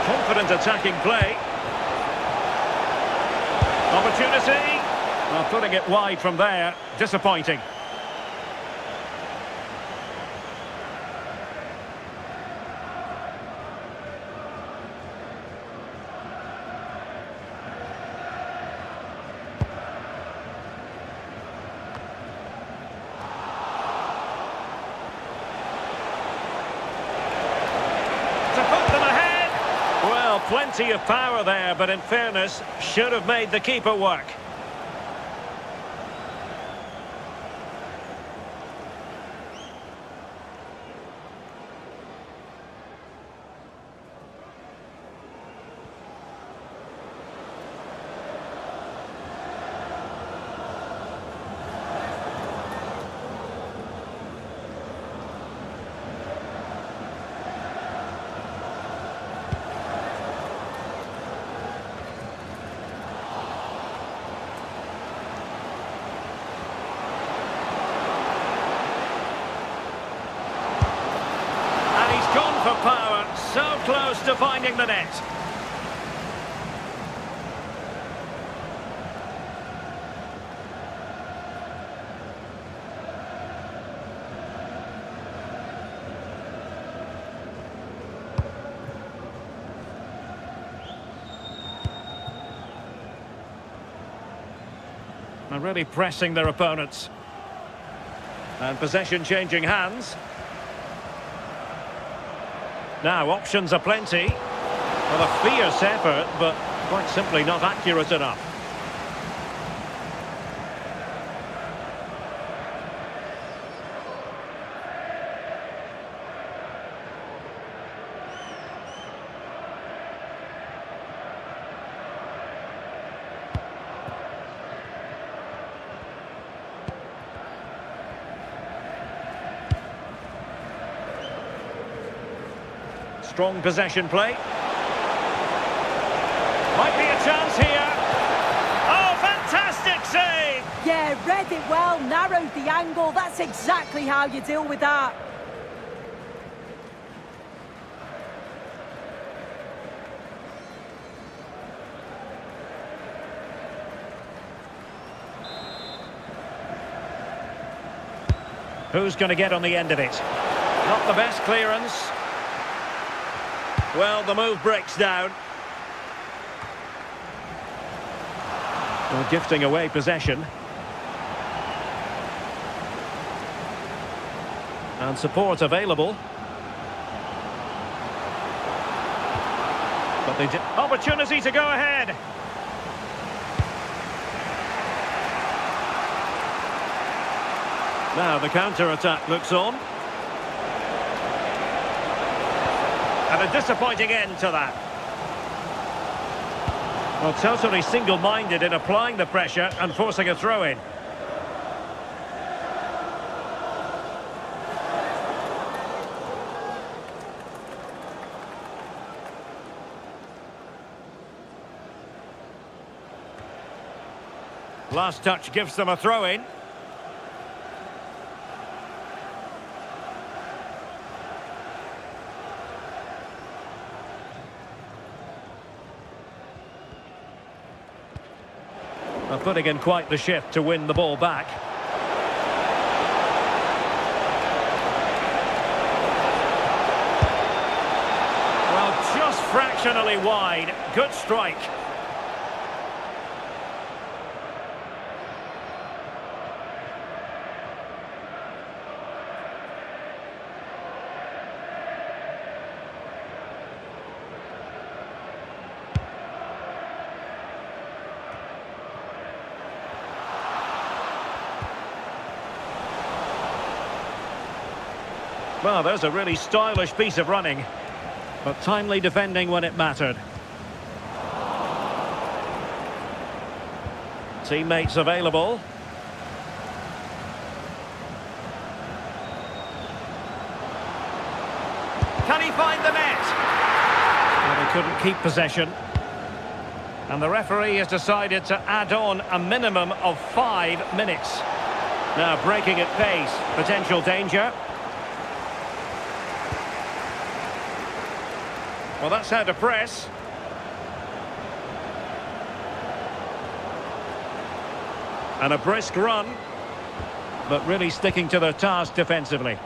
Confident attacking play. Opportunity. Well, putting it wide from there. Disappointing. Plenty of power there, but in fairness, should have made the keeper work. to finding the net. They're really pressing their opponents. And possession changing hands. Now options are plenty. Well, a fierce effort, but quite simply not accurate enough. Strong possession play. Might be a chance here. Oh, fantastic save! Yeah, read it well, narrowed the angle. That's exactly how you deal with that. Who's going to get on the end of it? Not the best clearance. Well, the move breaks down. Well, gifting away possession. And support available. But they did. Opportunity to go ahead. Now the counter-attack looks on. And a disappointing end to that. Well, totally single-minded in applying the pressure and forcing a throw-in. Last touch gives them a throw-in. Putting in quite the shift to win the ball back. Well, just fractionally wide. Good strike. Well, there's a really stylish piece of running, but timely defending when it mattered. Teammates available. Can he find the net? Well, they couldn't keep possession. And the referee has decided to add on a minimum of 5 minutes. Now breaking at pace, potential danger. Well, that's how to press. And a brisk run, but really sticking to their task defensively.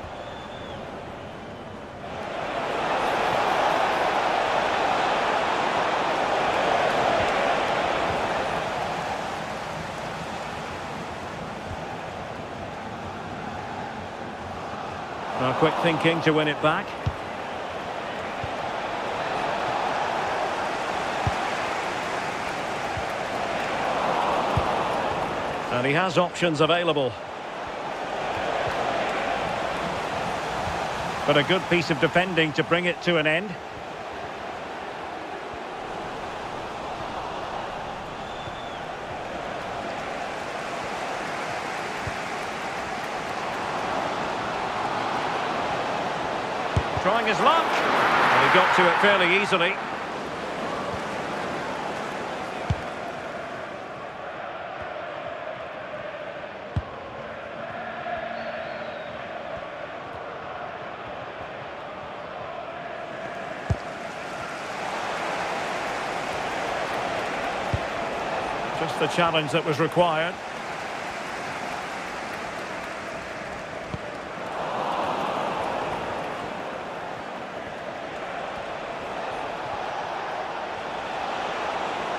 Now, quick thinking to win it back. And he has options available. But a good piece of defending to bring it to an end. Trying his luck. And he got to it fairly easily. Just the challenge that was required.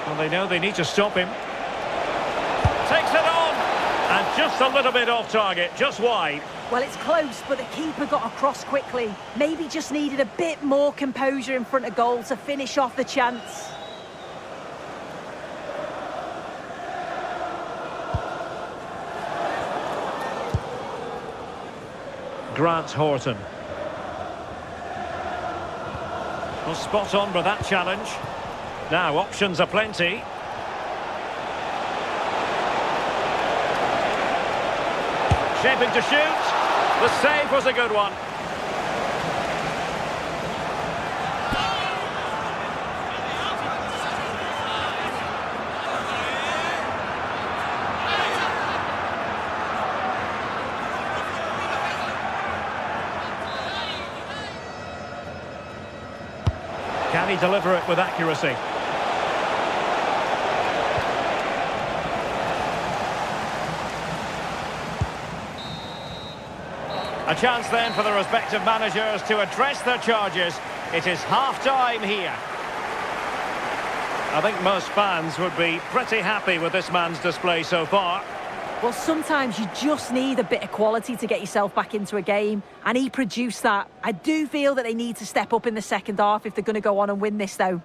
Well, they know they need to stop him. Takes it on! And just a little bit off target, just wide. Well, it's close, but the keeper got across quickly. Maybe just needed a bit more composure in front of goal to finish off the chance. Grant Horton. Well, spot on with that challenge. Now, options are plenty. Shaping to shoot. The save was a good one. Can he deliver it with accuracy? A chance then for the respective managers to address their charges. It is half-time here. I think most fans would be pretty happy with this man's display so far. Well, sometimes you just need a bit of quality to get yourself back into a game, and he produced that. I do feel that they need to step up in the second half if they're going to go on and win this, though.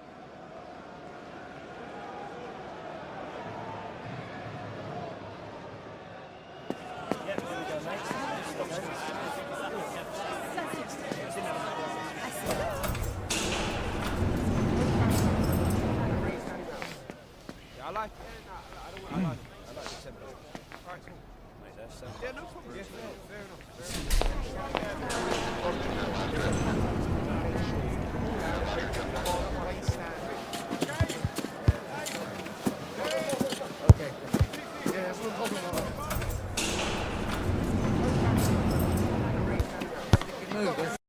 Move.